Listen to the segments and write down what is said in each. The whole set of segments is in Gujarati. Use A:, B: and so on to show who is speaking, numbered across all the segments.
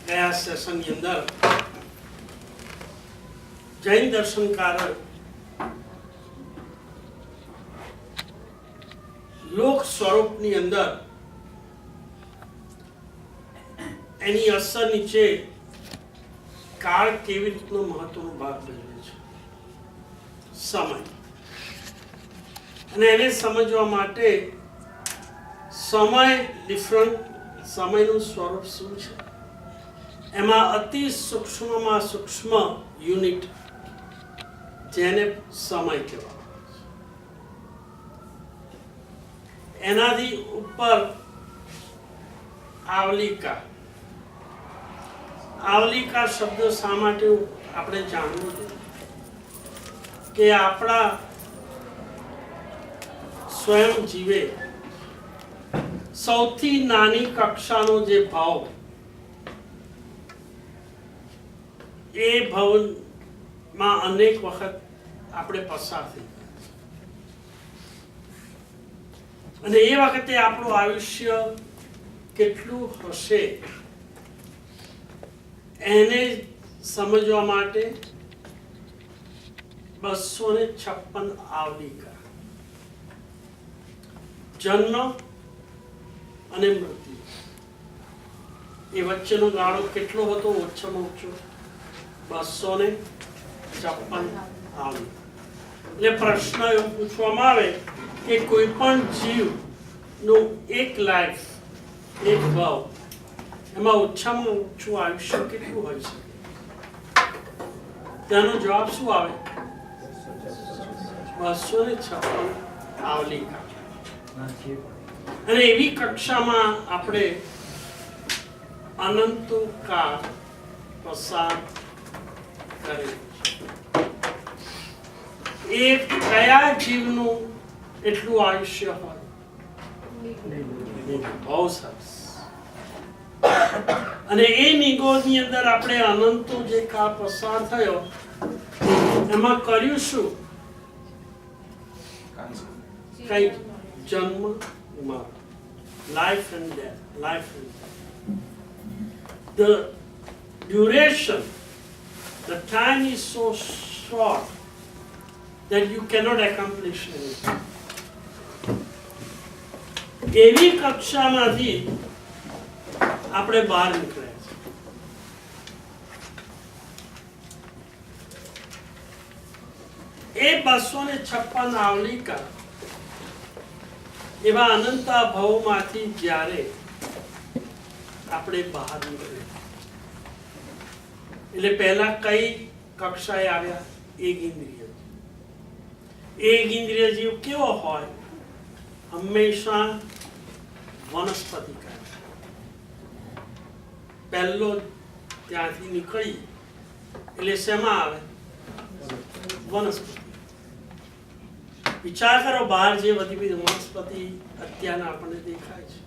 A: ગયા સેશનની અંદર જૈન દર્શનકાર લોક સ્વરૂપની અંદર એની અસર નીચે કાળ કેવી રીતનો મહત્વનો ભાગ ભજવે છે, સમય, અને એને સમજવા માટે સમય ડિફરન્ટ, સમયનું સ્વરૂપ શું છે, એમાં અતિ સૂક્ષ્મમાં સૂક્ષ્મ યુનિટ જેને સમય કહેવામાં આવે છે, એનાથી ઉપર આવલિકા. આવલિકા શબ્દ શા માટે આપણે જાણવું જોઈએ કે આપણા સ્વયં જીવે સૌથી નાની કક્ષાનો જે ભાવ, એ ભવનમાં અનેક વખત આપણે પસાર થઈ અને એ વખતે આપણું આયુષ્ય કેટલું હશે એને સમજવા માટે 256 આવલિકા, જન્મ અને મૃત્યુ, એ વચ્ચેનો ગાળો કેટલો હતો? ઓછામાં ઓછો 256 આવલિકા. એટલે પ્રશ્ન એવો પૂછવામાં આવે કે કોઈ પણ જીવનું એક લાઈફ, એક ભાવ, એમાં ઓછામાં ઓછું આયુષ્ય કેટલું હોય છે? તેનો જવાબ શું આવે? 256 આવલિકા. અને એવી કક્ષામાં આપણે અનંતો કાળ પસાર કરે. એ કયા જીવનું એટલું આયુષ્ય હોય? બહુ સરસ. અને એ નિગોની અંદર આપણે અનંતો જે કાળ પસાર થયો એમાં કર્યું શું? કઈ જન્મ મરણ, life and death, life and death. The duration, the time is so short that you cannot accomplish anything. એવી કક્ષામાંથી આપણે બહાર નીકળ્યા છે. એ 256 આવલિકા એવા અનંતા ભવમાંથી જ્યારે આપણે બહાર નીકળ્યા, એટલે પહેલા કઈ કક્ષાએ આવ્યા? એક ઇન્દ્રિય. એક ઇન્દ્રિય જીવ કેવો હોય? હંમેશા વનસ્પતિકા. પહેલો ત્યાંથી નીકળી એટલે શેમાં આવે? વનસ્પતિ. વિચાર કરો, બહાર જે બધી વનસ્પતિ અત્યારના આપણને દેખાય છે,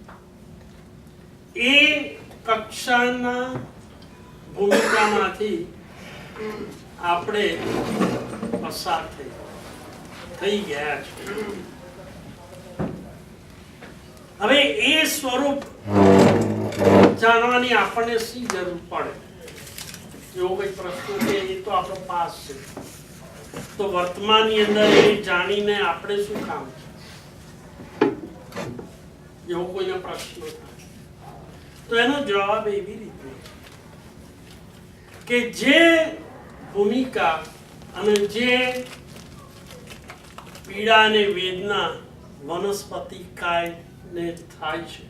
A: એ કક્ષાના ભૂમિકામાંથી આપણે પસાર થઈ ગયા છે. હવે એ સ્વરૂપ જાણવાની આપણને શી જરૂર પડે? એવો કઈ પ્રશ્ન છે? એ તો આપણો પાસ છે. તો વર્તમાનની અંદર એ જાણીને આપણે શું કામ છે? એવો કોઈનો પ્રશ્ન થાય તો એનો જવાબ એવી રીતે કે જે ભૂમિકા અને જે પીડા અને વેદના વનસ્પતિ કાયને થાય છે,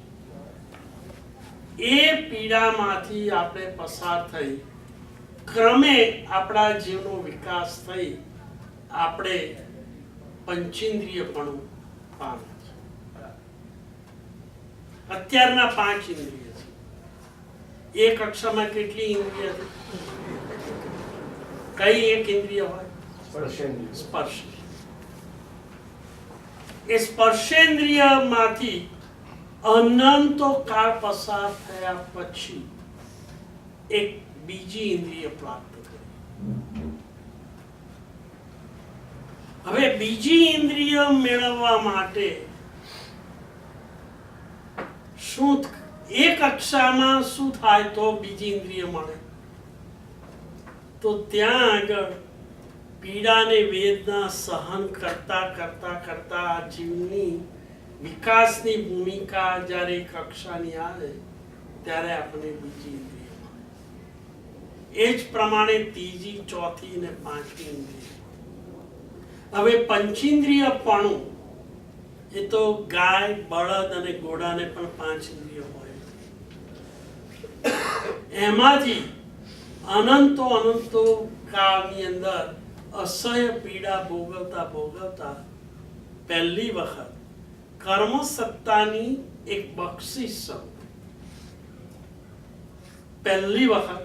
A: એ પીડામાંથી આપણે પસાર થઈ ક્રમે આપણા જીવનો વિકાસ થઈ આપણે પંચેન્દ્રિયપણું પામે છે. અત્યારના 5 ઇન્દ્રિય છે. એ કક્ષામાં કેટલી ઇન્દ્રિય છે? કઈ એક ઇન્દ્રિય હોય? સ્પર્શ. એ સ્પર્શેન્દ્રિયમાંથી અનંતો કાળ પસાર થયા પછી એક બીજી ઇન્દ્રિય પ્રાપ્ત કરી. હવે બીજી ઇન્દ્રિય મેળવવા માટે શું, એક કક્ષામાં શું થાય તો બીજી ઇન્દ્રિય મળે? તો ત્યાં આગળ પીડાને વેદના સહન કરતા કરતા કરતા જીવની વિકાસની ભૂમિકા જ્યારે કક્ષાની આવે ત્યારે આપણે બીજી ઇન્દ્રિય મળે. એ જ પ્રમાણે ત્રીજી, ચોથી અને પાંચમી ઇન્દ્રિય. હવે પંચેન્દ્રિયપણું એ તો ગાય, બળદ અને ઘોડાને પણ 5 ઇન્દ્રિયો હોય. એમાંથી અનંતો અનંતો કાળની અંદર અસહ્ય પીડા ભોગવતા ભોગવતા પહેલી વખત કર્મ સત્તાની એક બક્ષિસ પહેલી વખત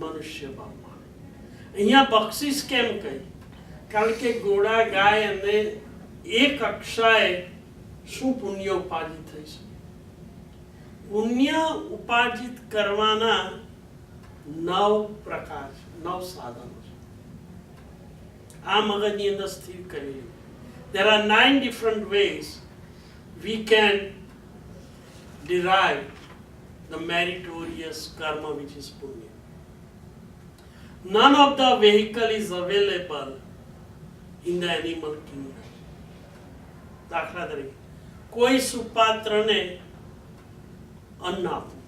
A: મનુષ્ય ભાવમાં. અહીંયા બક્ષિસ કેમ કહી? કારણ કે ઘોડા, ગાય અને એ કક્ષાએ શું પુણ્ય ઉપાર્જિત થઈ છે? પુણ્ય ઉપાર્જિત કરવાના 9 પ્રકાર છે, 9 સાધનો છે. આ મગજની અંદર સ્થિર કરી. There are 9 different ways we can derive the meritorious karma which is punya. None of the vehicle is available in the animal kingdom. દાખલા તરીકે કોઈ સુપાત્રને અન્ન આપવું,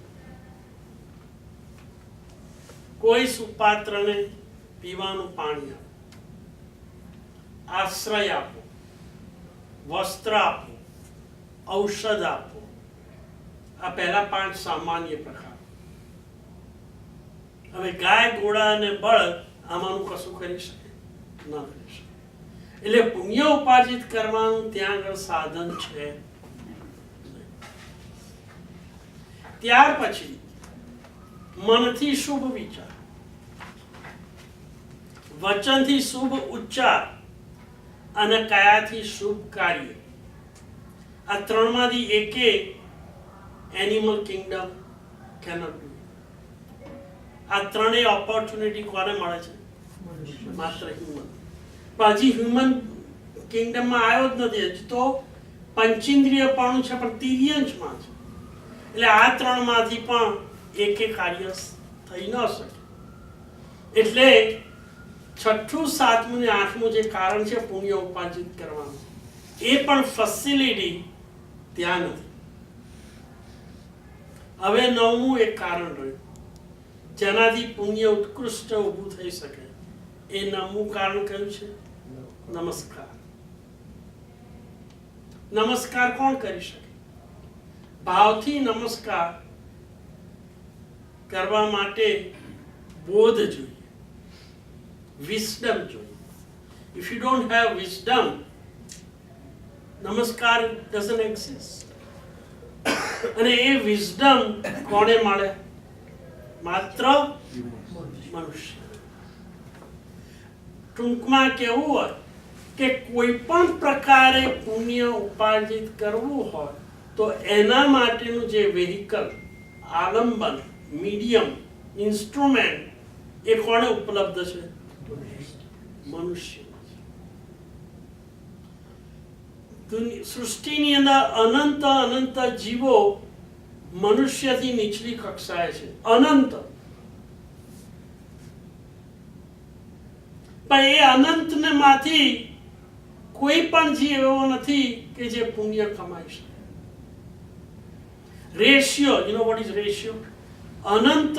A: કોઈ સુપાત્રને પીવાનું પાણી આપવું, આશ્રય આપવો, વસ્ત્ર આપવું, ઔષધ આપવું, આ પહેલા 5 સામાન્ય પ્રકાર. હવે ગાય, ઘોડા અને બળદ આમાંનું કશું કરી શકે? ન કરી શકે. એટલે પુણ્ય ઉપાર્જિત કરવાનું ત્યાં આગળ સાધન છે. ત્યાર પછી મનથી શુભ વિચાર, વચનથી શુભ ઉચ્ચાર અને કાયાથી શુભ કાર્ય. આ 3માંથી એકે એનિમલ કિંગડમ કેનોટ ડુ. આ 3 ઓપોર્ચ્યુનિટી કોને મળે છે? માત્ર હ્યુમન. હજી હ્યુમન કિંગડમમાં આવ્યો જ નથી. હજી તો પંચેન્દ્રિયપણું છે પણ તિર્યંશમાં છે. એટલે આ 3માંથી પણ એકે કાર્ય થઈ ન શકે. એટલે 6ઠું, 7મું ને 8મું જે કારણ છે પુણ્ય ઉપાર્જિત કરવાનું, એ પણ ફેસિલિટી ત્યાં નથી. હવે 9મું એક કારણ રહ્યું જેનાથી પુણ્ય ઉત્કૃષ્ટ ઊભું થઈ શકે. એ 9મું કારણ કયું છે? નમસ્કાર. નમસ્કાર કોણ કરી શકે? ભાવથી નમસ્કાર કરવા માટે બોધ જોઈએ, વિઝડમ જોઈએ. If you don't have wisdom, નમસ્કાર doesn't exist. અને એ વિઝડમ કોને મળે? માત્ર મનુષ્ય. ટૂંકમાં કેવું હોય કે કોઈ પણ પ્રકારે પુણ્ય ઉપાર્જિત કરવું હોય તો એના માટેનું જે વેહિકલ, આલંબન, મીડિયમ, ઇન્સ્ટ્રુમેન્ટ એ કોને ઉપલબ્ધ છે? મનુષ્ય. સૃષ્ટિની અંદર અનંત અનંત જીવો મનુષ્યથી નીચલી કક્ષાએ છે. અનંત. પણ એ અનંતને માંથી કોઈ પણ જીવ એવો નથી કે જે પુણ્ય કમાઈ શકે. Ratio, you know what is ratio? અનંત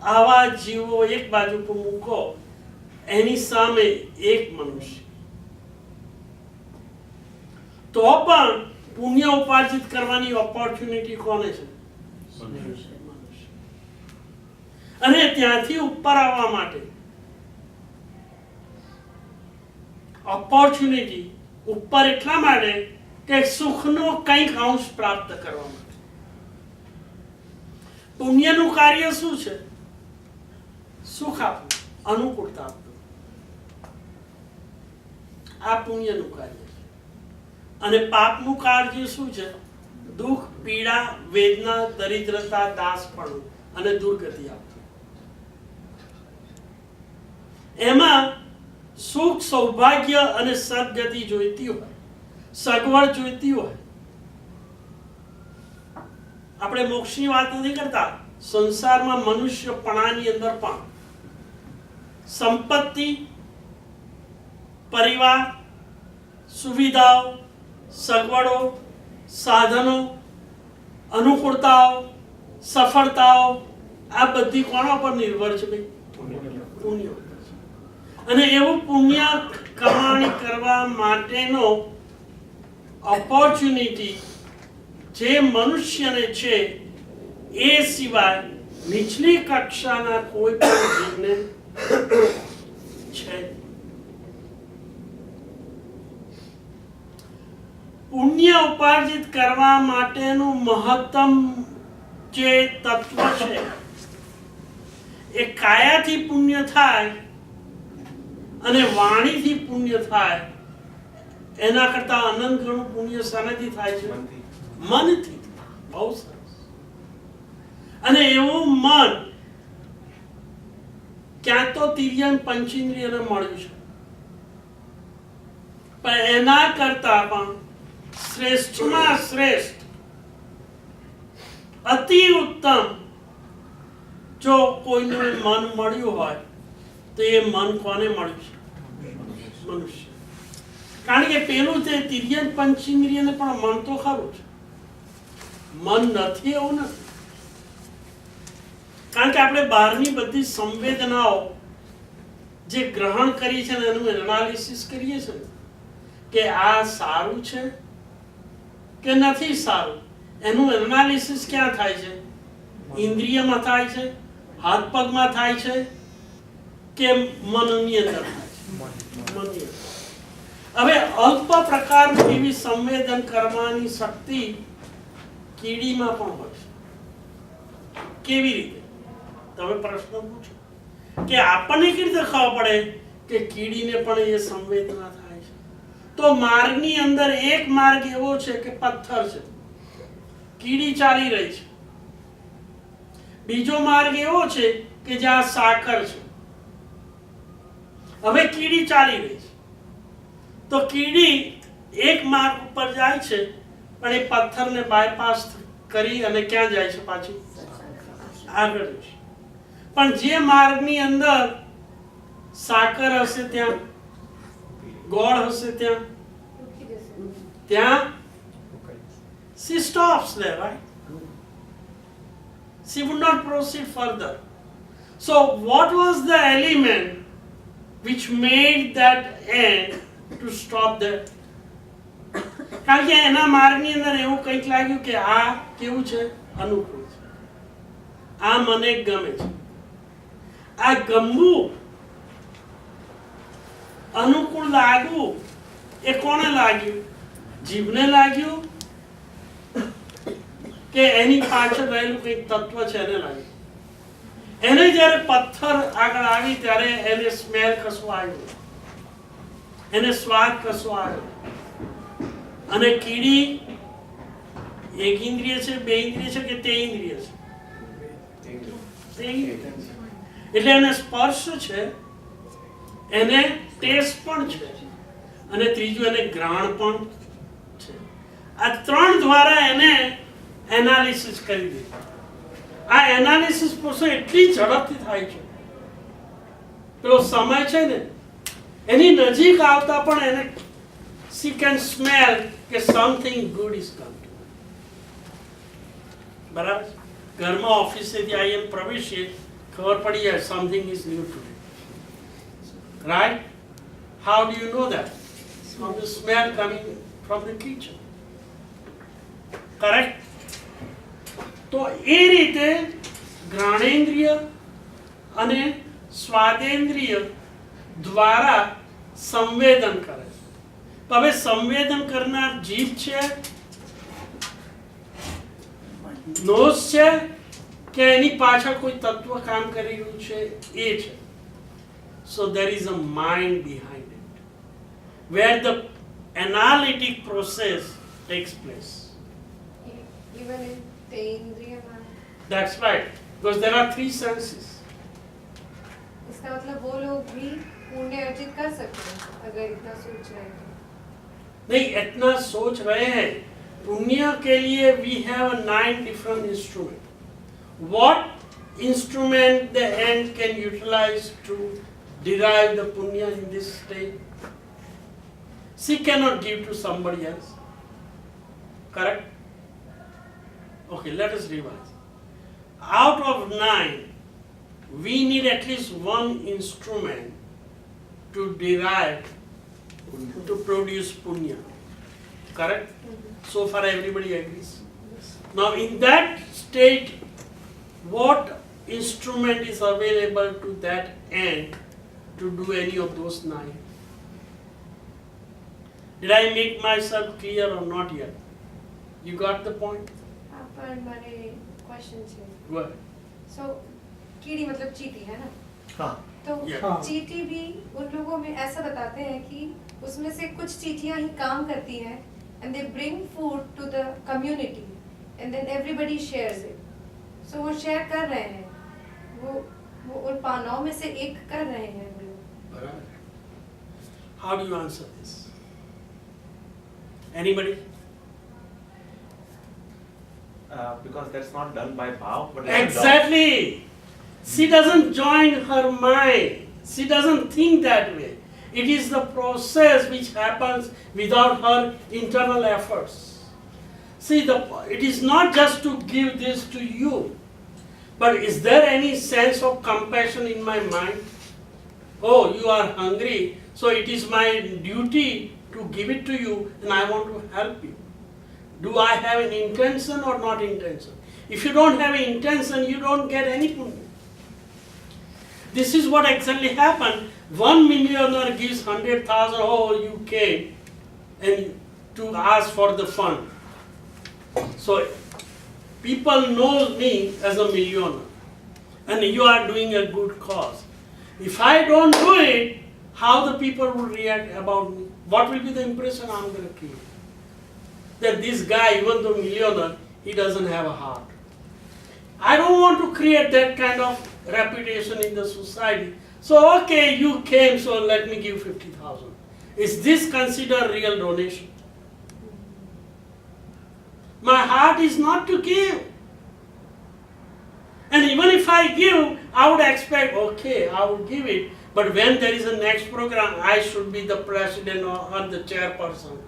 A: આવા જીવો એક બાજુ પર મૂકો, એની સામે એક મનુષ્ય, તો પણ પુણ્ય ઉપાર્જિત કરવાની ઓપોર્ચ્યુનિટી કોને છે? મનુષ્ય. અને ત્યાંથી ઉપર આવવા માટે ઓપોર્ચ્યુનિટી ઉપર એટલા માટે કે સુખનો કંઈક અંશ પ્રાપ્ત કરવા માટે. પુણ્યનું કાર્ય શું છે? સુખ આપવું, અનુકૂળતા આપવું. આ પુણ્યનું કાર્ય છે. અને પાપનું કાર્ય શું છે? દુઃખ, પીડા, વેદના, દરિદ્રતા, દાસપણું અને દુર્ગતિ આપવું. એમાં સુખ, સૌભાગ્ય અને સદગતિ જોઈતી હોય, સગવડ જોઈતી હોય. આપણે મોક્ષની વાત નથી કરતા. સંસારમાં મનુષ્યપણાની અંદર પણ સંપત્તિ, પરિવાર, સુવિધાઓ, સગવડો, સાધનો, અનુકૂળતાઓ, સફળતાઓ આ બધી કોના પર નિર્ભર છે ભાઈ? પુણ્ય પર છે. અને એવું પુણ્ય કમાણી કરવા માટેનો ઓપોર્ચ્યુનિટી જે મનુષ્યને છે એ સિવાય નીચલી કક્ષાના કોઈ પણ જીવને છે. પુણ્ય ઉપાર્જિત કરવા માટેનું મહત્તમ જે તત્વ છે એ કાયાથી પુણ્ય થાય અને વાણીથી પુણ્ય થાય એના કરતા અનંત ગણું પુણ્ય શાનાથી થાય છે? મનથી. બહુ સરસ. અને એવું મન ક્યાં તો તિર્યન પંચેન્દ્રિયને મળ્યું છે, પણ એના કરતા પણ શ્રેષ્ઠમાં શ્રેષ્ઠ, અતિ ઉત્તમ જો કોઈનું મન મળ્યું હોય તો એ મન કોને મળ્યું છે? મનુષ્ય. કારણ કે પેલું તે તિર્યન પંચેન્દ્રિયને પણ મન તો ખરું છે, મન નથી એવું નથી. કારણ કે આપણે બહારની બધી સંવેદનાઓ જે ગ્રહણ કરી છે ને એનું એનાલિસિસ કરીએ છીએ કે આ સારું છે કે નથી સારું, એનું એનાલિસિસ ક્યાં થાય છે? ઇન્દ્રિયમાં થાય છે, હાથ પગમાં થાય છે કે મનની અંદર થાય છે? મનની અંદર. હવે અલ્પ પ્રકારની એવી સંવેદન કરવાની શક્તિ કીડીમાં પણ હોય છે. કેવી રીતે? તમે પ્રશ્ન પૂછો કે આપણને કેવી રીતે ખબર પડે કે કીડીને પણ એ સંવેદના થાય છે? તો માર્ગની અંદર એક માર્ગ એવો છે કે પથ્થર છે, કીડી ચાલી રહી છે. બીજો માર્ગ એવો છે કે જ્યાં સાકર છે. હવે કીડી ચાલી રહી છે તો કીડી એક માર્ગ ઉપર જાય છે પણ એ પથ્થરને બાયપાસ કરી અને ક્યાં જાય છે? પાછી આગળ જશે. પણ જે માર્ગની અંદર સાકર હશે ત્યાં, ગોળ હશે ત્યાં she stops there, right? She would not proceed further. So what was the element which made that end to stop there? કારણ કે એના માર્ગની અંદર એવું કંઈક લાગ્યું કે આ કેવું છે? અનુકૂળ છે, આ મને ગમે છે. આ ગમવું, અનુકૂળ લાગવું એ કોને લાગ્યું? જીભને લાગ્યું કે એની પાછળ રહેલું કંઈક તત્વ છે એને લાગ્યું? એને જ્યારે પથ્થર આગળ આવી ત્યારે એને સ્મેલ કશું આવ્યું, એને સ્વાદ કશું આવ્યો. અને કીડી એક ઇન્દ્રિય છે, બે ઇન્દ્રિય છે કે તે ઇન્દ્રિય છે? એટલે એને સ્પર્શ છે, એને ટેસ્ટ પણ છે અને ત્રીજું એને ગ્રહણ પણ છે. આ ત્રણ દ્વારા એને એનાલિસિસ કરી દીધું. આ એનાલિસિસ પ્રોસેસ એટલી ઝડપથી થાય છે, પેલો સમય છે ને એની નજીક આવતા પણ એને she can smell કે something good is coming. બરાબર? ઘરમાં ઓફિસેથી આવીને પ્રવેશીએ, ખબર પડી જાય something is new today. Right? How do you know that? From the smell coming from the kitchen. Correct? તો એ રીતે ઘ્રાણેન્દ્રિય અને સ્વાદેન્દ્રિય દ્વારા સંવેદન કરે છે. તો હવે સંવેદન કરનાર જીભ છે, નોઝ છે કે એની પાછળ કોઈ તત્વ કામ કરી રહ્યું છે? એ છે. So there is a mind behind it. where the analytic process takes place.
B: Even in Tendriya man.
A: That's right, because there are three senses.
B: इसका मतलब वो लोग भी पुण्य अर्जित कर सकते हैं अगर इतना सोच रहे हैं तो।
A: नहीं, इतना सोच रहे हैं, पुण्य के लिए we have 9 different instruments. What instrument the end can utilize to derive the punya in this state? She cannot give to somebody else. Correct? Okay, let us revise. Out of 9, we need at least one instrument to derive, to produce punya. Correct? So far everybody agrees. Now in that state, what instrument is available to that end to do any of those 9? Did I make myself clear or not yet? You got the point?
B: पर मारे क्वेश्चन छे।
A: Go ahead.
B: So कीड़ी मतलब चींटी है ना?
C: हाँ।
B: तो
A: Yeah.
B: चींटी भी उन लोगों में ऐसा बताते हैं कि उसमें से कुछ चींटियां ही काम करती हैं and they bring food to the community and then everybody shares it. So वो शेयर कर रहे हैं, वो उन 9 में से एक कर रहे हैं हम लोग।
A: Alright. How do you answer this? Anybody?
C: Because that's not done by bhav, but
A: Exactly. She doesn't join her mind. She doesn't think that way. It is the process which happens without her internal efforts. See, it is not just to give this to you, but is there any sense of compassion in my mind? Oh, you are hungry, so it is my duty to give it to you and I want to help you. Do I have an intention or not intention? If you don't have an intention, you don't get any punya. This is what exactly happened. 1 millionaire gives 100,000, oh, you came and to ask for the fund. So people know me as a millionaire and you are doing a good cause. If I don't do it, how the people will react about me? What will be the impression I'm going to create? That this guy, even though millionaire, he doesn't have a heart. I don't want to create that kind of reputation in the society. So, okay, you came, so let me give 50,000. Is this considered real donation? My heart is not to give. And even if I give, I would expect, okay, I will give it. But when there is a next program, I should be the president or the chairperson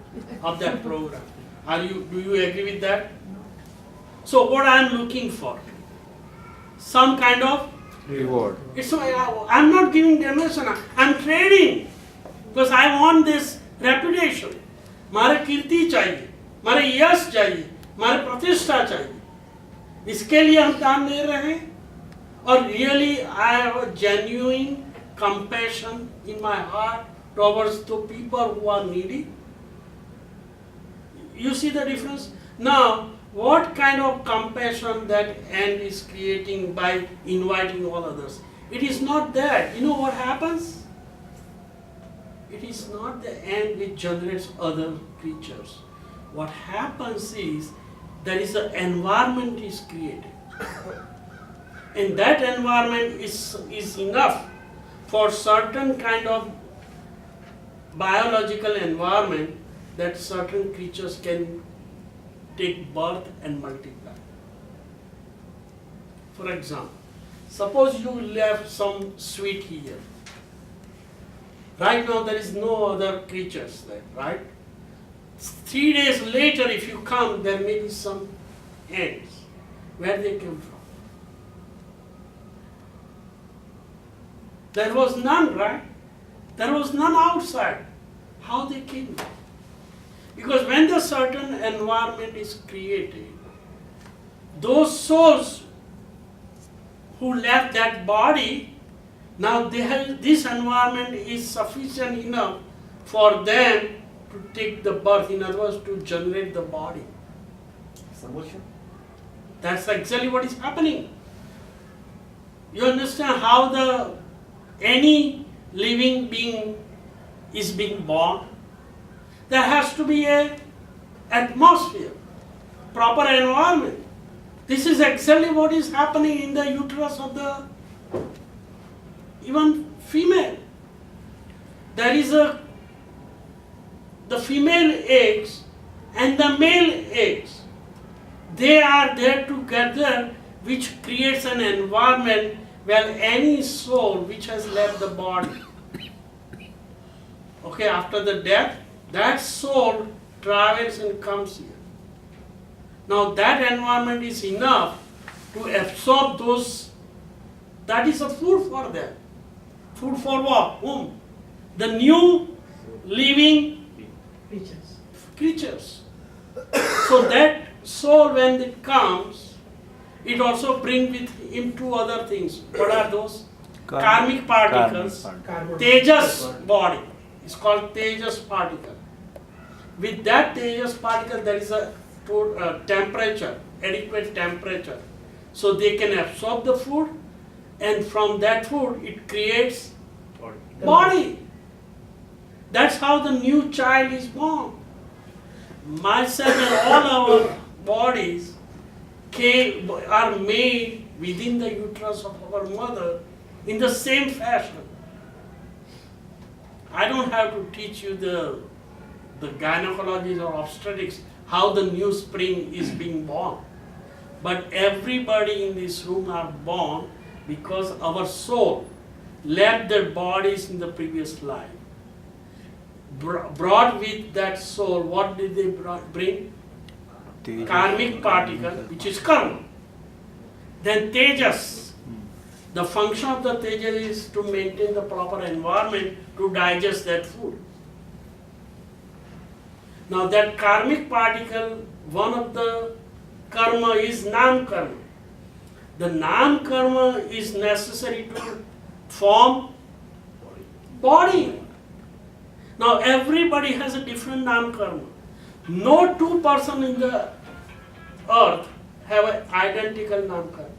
A: of that program. Do you agree with that? So what I am looking for? Some kind of
D: reward.
A: I'm not giving donation. I'm trading because I want this reputation. मारे कीर्ति चाहिए, मारे यश चाहिए, मारे प्रतिष्ठा चाहिए. इसके लिए हम दान दे रहे हैं. और really I have a genuine compassion in my heart towards the people who are needy. You see the difference? Now, what kind of compassion that end is creating by inviting all others? It is not that. You know what happens? It is not the end which generates other creatures. What happens is there is an environment is created. And that environment is enough for certain kind of biological environment that certain creatures can take birth and multiply. For example, suppose you left some sweet here. Right now there is no other creatures there, right? 3 days later if you come, there may be some ants. Where they came from? There was none, right? There was none outside. How they came? Because when the certain environment is created, those souls who left that body, now this environment is sufficient enough for them to take the birth, in other words, to generate the body.
C: Samosha?
A: That's exactly what is happening. You understand how any living being is being born? there has to be a atmosphere, proper environment. This is exactly what is happening in the uterus of the even female. There is the female eggs and the male eggs. They are there together, which creates an environment where any soul which has left the body, okay, after the death, that soul travels and comes here. Now that environment is enough to absorb those, that is a food for them. Food for what? Whom? The new living creatures. So that soul, when it comes, it also brings with him two other things. What are those? Karmic particles. Tejas body. It's called Tejas particle. With that Tejas particle, there is a temperature, adequate temperature. So they can absorb the food, and from that food it creates body. That's how the new child is born. Myself and all our bodies are made within the uterus of our mother in the same fashion. I don't have to teach you the gynecology or obstetrics, how the new spring is being born. But everybody in this room are born because our soul left their bodies in the previous life. Brought with that soul, what did they bring? Karmic particle, which is karma. Then tejas. The function of the tejas is to maintain the proper environment to digest that food. Now that karmic particle, one of the karma is nam karma. The nam karma is necessary to form body. Now everybody has a different nam karma. No two persons in the earth have an identical nam karma.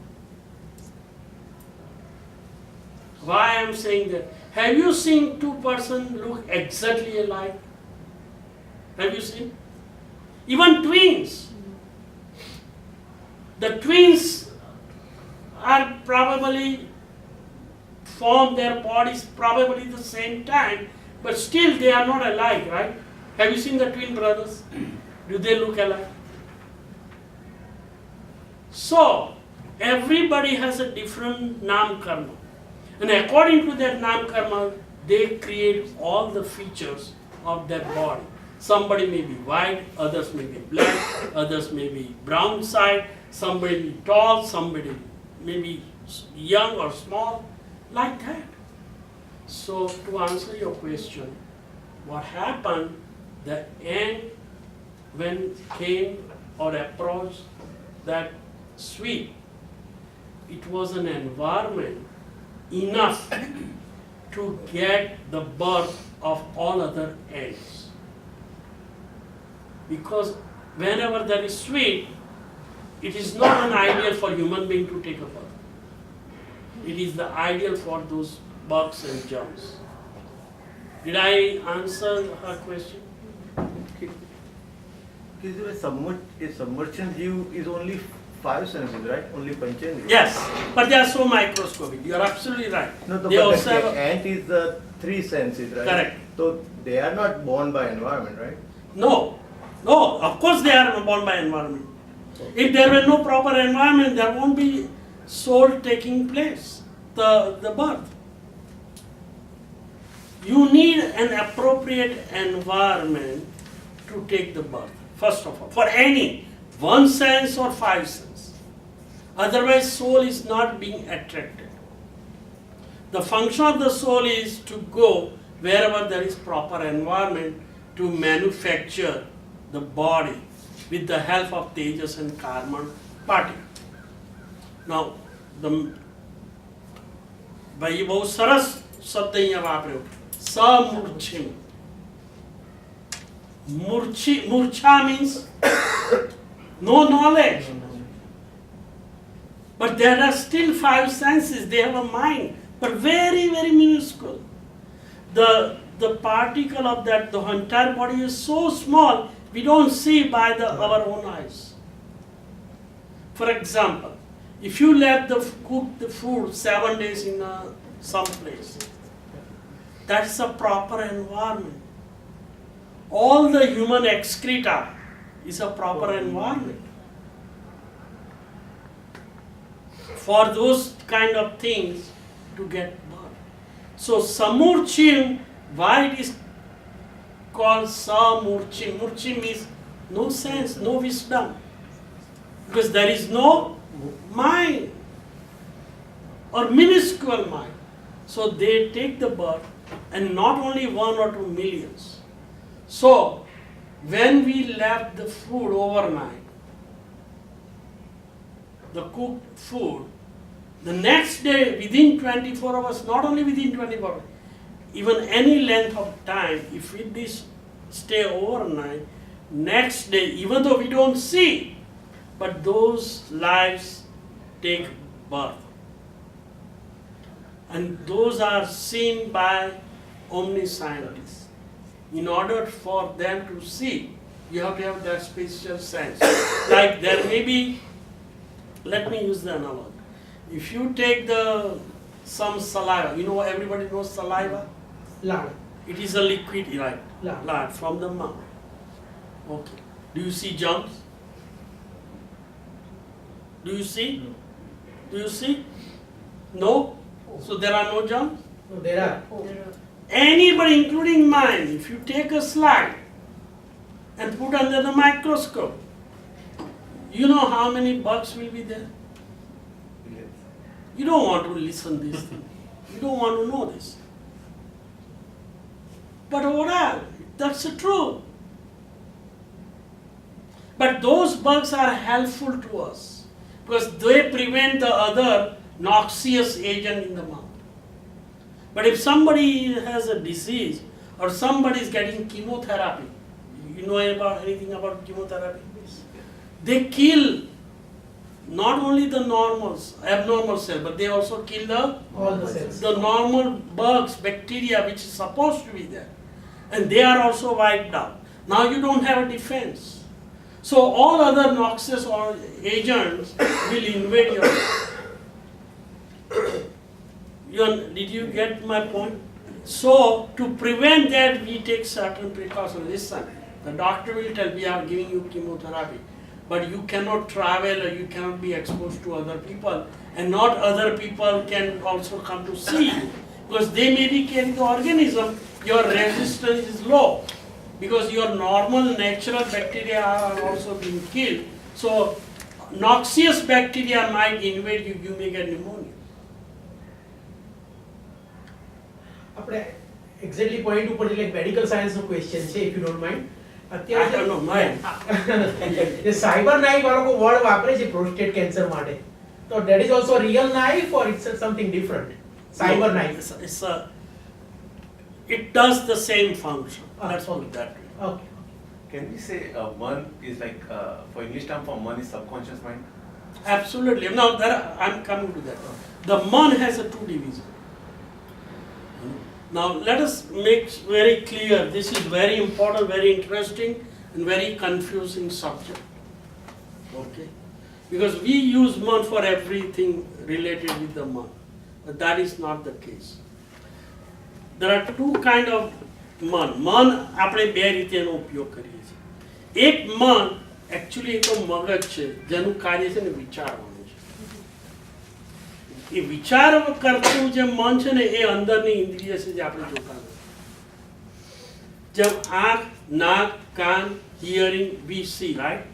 A: Why I am saying that? Have you seen two persons look exactly alike? Have you seen? Even twins. The twins are probably form their bodies probably the same time, but still they are not alike, right? Have you seen the twin brothers? Do they look alike? So, everybody has a different nam karma. And according to that nam karma, they create all the features of that body. Somebody may be white, others may be black, others may be brown side, somebody may be tall, somebody may be young or small, like that. So to answer your question, what happened, the end when came or approached that sweet, it was an environment enough to get the birth of all other eggs. Because whenever there is sweet, it is not an ideal for human being to take a birth. It is the ideal for those bugs and germs. Did I answer her question?
C: A submersion view is only 5 senses, right? Only Panchendriya.
A: Yes, but they are so microscopic. You are absolutely right.
C: No,
A: They
C: but
A: also
C: the
A: have
C: ant is the 3 senses, right?
A: Correct.
C: So they are not born by environment, right?
A: No, of course they are born by environment. If there were no proper environment, there won't be soul taking place, the birth. You need an appropriate environment to take the birth, first of all, for any, 1 sense or 5 sense. Otherwise, soul is not being attracted. The function of the soul is to go wherever there is proper environment to manufacture the body with the help of tejas and karma particle. Now, भाई बहुत सरस शब्द यहाँ वापरे समूर्छिम. Murcha means no knowledge. But there are still 5 senses, they have a mind, but very, very minuscule. The the particle of that, the entire body is so small, we don't see by our own eyes. For example, if you let cook the food 7 days in some place, that's a proper environment. All the human excreta is a proper environment. For those kind of things to get birth. So samurchim, why it is called samurchim? Murchim means no sense, no wisdom. Because there is no mind or minuscule mind. So they take the birth, and not only 1 or 2 millions. So when we left the food overnight, the cooked food, the next day within 24 hours, not only within 24 hours, even any length of time, if we stay overnight, next day, even though we don't see, but those lives take birth. And those are seen by omniscientists. In order for them to see, you have to have that spatial sense. Like there may be, let me use the analogy. If you take some saliva, you know, everybody knows saliva?
D: Lard.
A: It is a liquid, right?
D: Lard.
A: Lard from the mouth. Okay. Do you see germs? Do you see?
C: No.
A: Do you see? No? So there are no germs?
D: No, there are.
A: Anybody, including mine, if you take a slide and put under the microscope, you know how many bugs will be there? You don't want to listen to this thing. You don't want to know this. But overall, that's the truth. But those bugs are helpful to us because they prevent the other noxious agent in the mouth. But if somebody has a disease or somebody is getting chemotherapy, you know anything about chemotherapy? They kill not only the abnormal cell, but they also kill
D: All the cells.
A: the normal bugs, bacteria which is supposed to be there. And they are also wiped out. Now you don't have a defense. So all other noxious or agents will invade your Did you get my point? So to prevent that, we take certain precautions. Listen, the doctor will tell, we are giving you chemotherapy, but you cannot travel or you cannot be exposed to other people, and not other people can also come to see you because they may be carrying the organism. Your resistance is low because your normal natural bacteria are also being killed. So noxious bacteria might invade you. You may get pneumonia.
D: આપણે એક્ઝેક્ટલી પોઈન્ટ ઉપર એટલે મેડિકલ સાયન્સ નો ક્વેશ્ચન છે if you don't mind
A: I don't know, mine.
D: જે સાયબર નાઇફ આ લોકો વર્ડ વાપરે છે પ્રોસ્ટેટ કેન્સર માટે તો that is also real knife or it's something different cyber
A: No,
D: knife
A: it does the same function. Let's put it that way.
D: Okay
E: Can we say man is like, for English term for man is subconscious mind?
A: Absolutely. Now I'm coming to that. The man has a 2 division. Now let us make very clear. This is very important, very interesting, and very confusing subject. Okay, because we use man for everything related with the man, but that is not the case. There are 2 kind of man. Man આપણે બે રીતે એનો ઉપયોગ કરીએ છીએ. એક મન એકચ્યુઅલી તો મગજ છે જેનું કાર્ય છે ને વિચારવાનું છે. એ વિચાર કરતું જે મન છે ને એ અંદરની ઇન્દ્રિય છે જે આપણે જોતા નથી. જેમ આંખ, નાક, કાન, હિયરિંગ, વી સી, રાઈટ?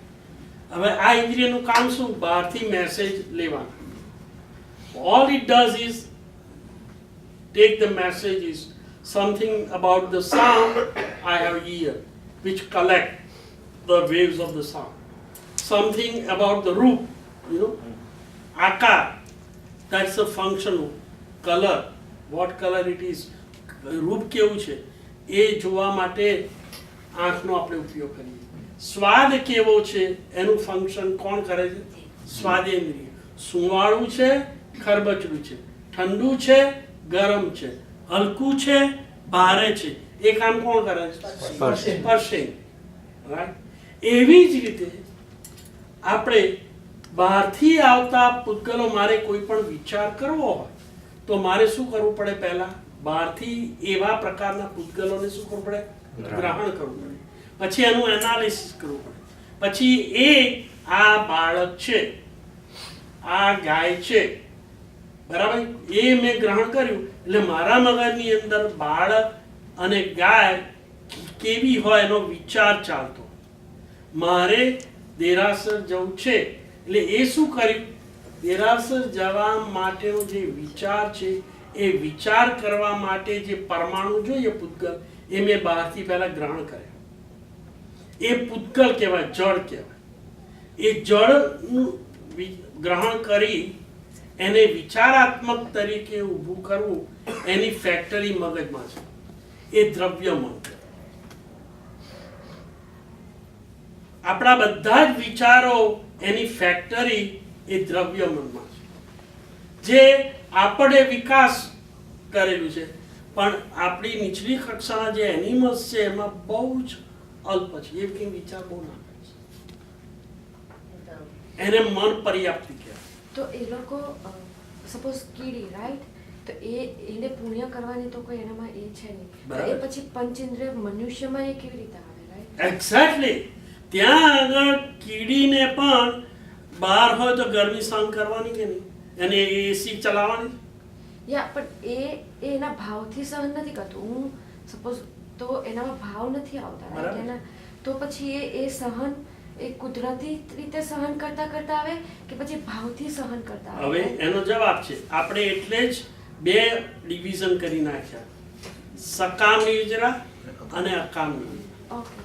A: હવે આ ઇન્દ્રિયનું કામ શું? બહારથી મેસેજ લેવાનું. All it does is take the messages, something about the sound, I have ear, which collect the waves of the sound. Something about the roop, you know, akar, that's a function of color, what color it is. રૂપ કેવું છે એ જોવા માટે આંખનો આપણે ઉપયોગ કરીએ. સ્વાદ કેવો છે એનું ફંક્શન કોણ કરે છે? સ્વાદેન્દ્રિય. સુંવાળું છે, ખરબચડું છે, ઠંડુ છે, ગરમ છે, હલકું છે, ભારે છે એ કામ કોણ કરે છે?
D: Spurshing.
A: સ્પર્શિંગ, રાઈટ? એવી જ રીતે આપણે બહારથી આવતા પૂતગલો, મારે કોઈ પણ વિચાર કરવો હોય તો મારે શું કરવું પડે? પહેલા બહારથી એવા પ્રકારના પૂતગલોને શું કરવું પડે? ગ્રહણ કરવું પડે. પછી એનું એનાલિસિસ કરવું પડે. પછી આ બાળક છે, આ ગાય છે, બરાબર, એ મેં ગ્રહણ કર્યું એટલે મારા મગજની અંદર બાળક અને ગાય કેવી હોય એનો વિચાર ચાલતો. મારે દેરાસર જવું છે એટલે એ શું કર્યું? દેરાસર જવા માટેનો જે વિચાર છે એ વિચાર કરવા માટે જે પરમાણુ જોઈએ પૂતગલ, એ મેં બહારથી પહેલા ગ્રહણ કર્યા. એ પૂતગલ કહેવાય, જળ કહેવાય. એ જળનું ગ્રહણ કરી એને વિચારાત્મક તરીકે ઊભું કરવું, એની ફેક્ટરી મગજમાં છે. એ દ્રવ્ય મન. આપણા બધા જ વિચારો એની ફેક્ટરી એ દ્રવ્ય મનમાં છે, જે આપણે વિકાસ કરેલું છે. પણ આપણી નીચલી કક્ષાના જે એનિમલ્સ છે એમાં બહુ જ અલ્પ છે. એ કંઈ વિચાર બહુ ના કરે છે. એને મન પર્યાપ્તિ કહેવાય.
F: તો એ લોકો સપોઝ કીડી રાઈટ, તો એને પુણ્ય કરવાની તો કોઈ એનામાં એ છે નહીં, તો
A: બરાબર.
F: એ પછી પંચેન્દ્રિય મનુષ્યમાં એ કેવી રીતે આવે રાઈટ?
A: એક્ઝેક્ટલી. ત્યાં આગળ કીડીને પણ બહાર હોય તો ગરમી સહન કરવાની કે નહીં? એને એસી ચલાવવાની.
F: યા પણ એ એના ભાવથી સહન નથી કરતું. હું સપોઝ તો એનામાં ભાવ નથી આવતા right?
A: બરાબર.
F: એના તો પછી એ સહન એ કુદરતી રીતે સહન કરતા કરતા આવે કે પછી ભાવથી સહન કરતા આવે?
A: હવે એનો જવાબ છે, આપણે એટલે જ બે ડિવિઝન કરી નાખ્યા, સકામ નિર્જરા અને અકામ નિર્જરા.
F: ઓકે.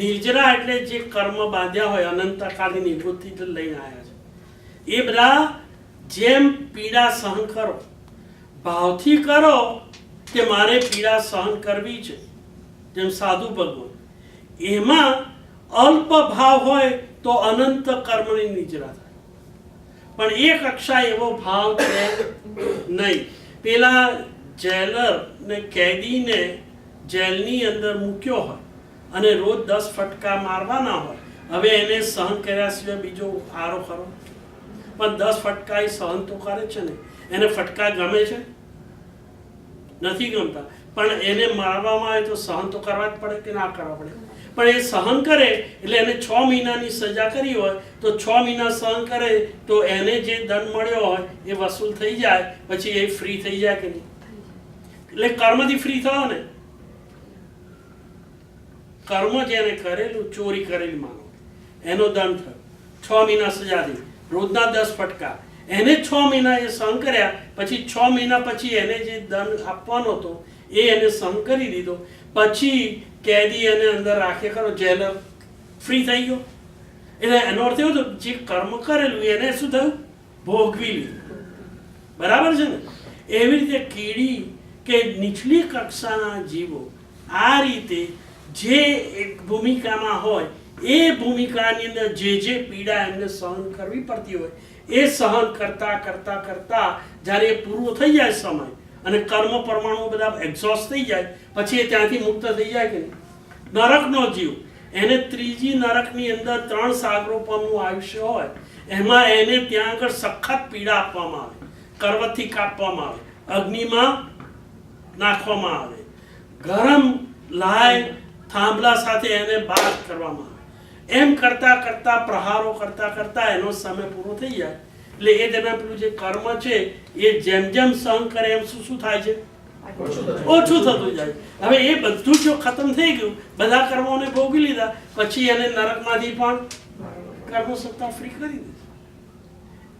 A: નિર્જરા એટલે જે કર્મ બાંધ્યા હોય અનંતકાળની નિવૃત્તિથી લઈને આવ્યા છે, એ બધા જેમ પીડા સહન કરો, ભાવથી કરો કે મારે પીડા સહન કરવી છે, જેમ સાધુ ભગવાન, એમાં અલ્પ ભાવ હોય તો અનંત કર્મની નિજરા થાય. પણ એ કક્ષા એવો ભાવ છે નહીં. પેલા જેલર ને કેદીને જેલની અંદર મૂક્યો હોય અને રોજ 10 ફટકા મારવાના હોય, હવે એને સહન કર્યા સિવાય બીજો આરો ખરો? પણ 10 ફટકા એ સહન તો કરે છે ને. એને ફટકા ગમે છે? નથી ગમતા. પણ એને મારવામાં આવે તો સહન તો કરવા જ પડે કે ના કરવા પડે? પણ એ સહન કરે એટલે એને 6 મહિનાની સજા કરી હોય તો 6 મહિના સહન કરે તો એને જે દંડ મળ્યો હોય એ વસૂલ થઈ જાય, પછી એ ફ્રી થઈ જાય કે નહીં? એટલે કર્મથી ફ્રી થયો ને. કર્મ જેને કરેલું, ચોરી કરેલી માનો, એનો દંડ થયો 6 મહિના સજાથી, રોજના 10 ફટકા. એને 6 મહિના એ સહન કર્યા, પછી 6 મહિના પછી એને જે દંડ આપવાનો હતો એ એને સહન કરી દીધો. પછી કેદી એને અંદર રાખે ખરો, જેલર ફ્રી થઈ ગયો. એટલે એનો અર્થ એવો થયો જે કર્મ કરેલું એને શું થયું? ભોગવી લીધું. બરાબર છે ને? એવી રીતે કીડી કે નીચલી કક્ષાના જીવો આ રીતે જે એક ભૂમિકામાં હોય એ ભૂમિકાની અંદર જે પીડા એમને સહન કરવી પડતી હોય એ સહન કરતા કરતા કરતા જ્યારે એ પૂરો થઈ જાય સમય અને કર્મ પરમાણુ બધા એક્ઝોસ્ટ થઈ જાય, પછી એ ત્યાંથી મુક્ત થઈ જાય કે નહીં? નરકનો જીવ, એને ત્રીજી નરકની અંદર 3 સાગરોપમનું આયુષ્ય હોય, એમાં એને ત્યાં આગળ સખત પીડા આપવામાં આવે, કરવતથી કાપવામાં આવે, અગ્નિમાં નાખવામાં આવે, ગરમ લાય થાંભલા સાથે એને બાદ કરવામાં આવે. એમ કરતા કરતા પ્રહારો કરતા કરતા એનો સમય પૂરો થઈ જાય. એટલે એ દરમિયાન પેલું જે કર્મ છે એ જેમ જેમ સહન કરે એમ શું થાય છે? ઓછું થતું જાય. હવે એ બધું જો ખતમ થઈ ગયું, બધા કર્મોને ભોગવી લીધા, પછી એને નરકમાંથી પણ કર્મ સત્તા ફ્રી કરી દીધી.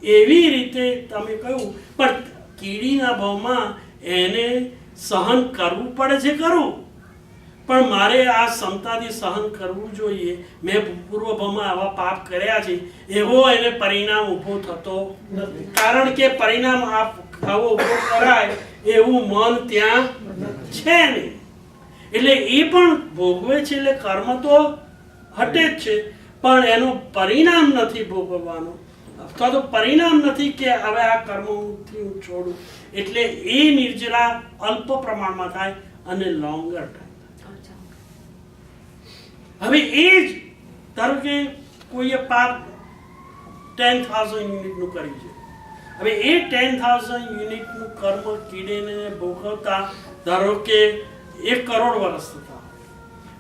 A: એવી રીતે તમે કહ્યું. પણ કીડીના ભાવમાં એને સહન કરવું પડે છે ખરું, પણ મારે આ ક્ષમતાથી સહન કરવું જોઈએ. મેં પૂર્વ ભાવમાં આવા પાપ કર્યા છે એવો એને પરિણામ ઊભો થતો નથી. કારણ કે પરિણામ આવો ઊભો કરાય એવું મન ત્યાં છે નહીં. એટલે એ પણ ભોગવે છે. એટલે કર્મ તો હટે જ છે, પણ એનું પરિણામ નથી ભોગવવાનો, અથવા તો પરિણામ નથી કે હવે આ કર્મથી હું છોડું. એટલે એ નિર્જરા અલ્પ પ્રમાણમાં થાય, અને લોંગર ટાઈમ.
F: અચ્છા.
A: હવે એ જ ધારો કે કોઈએ પાપ 10,000 યુનિટનું કર્યું છે. હવે એ 10,000 યુનિટનું કર્મ કીડીને ભોગવતા ધારો કે 1 કરોડ વર્ષ થતા,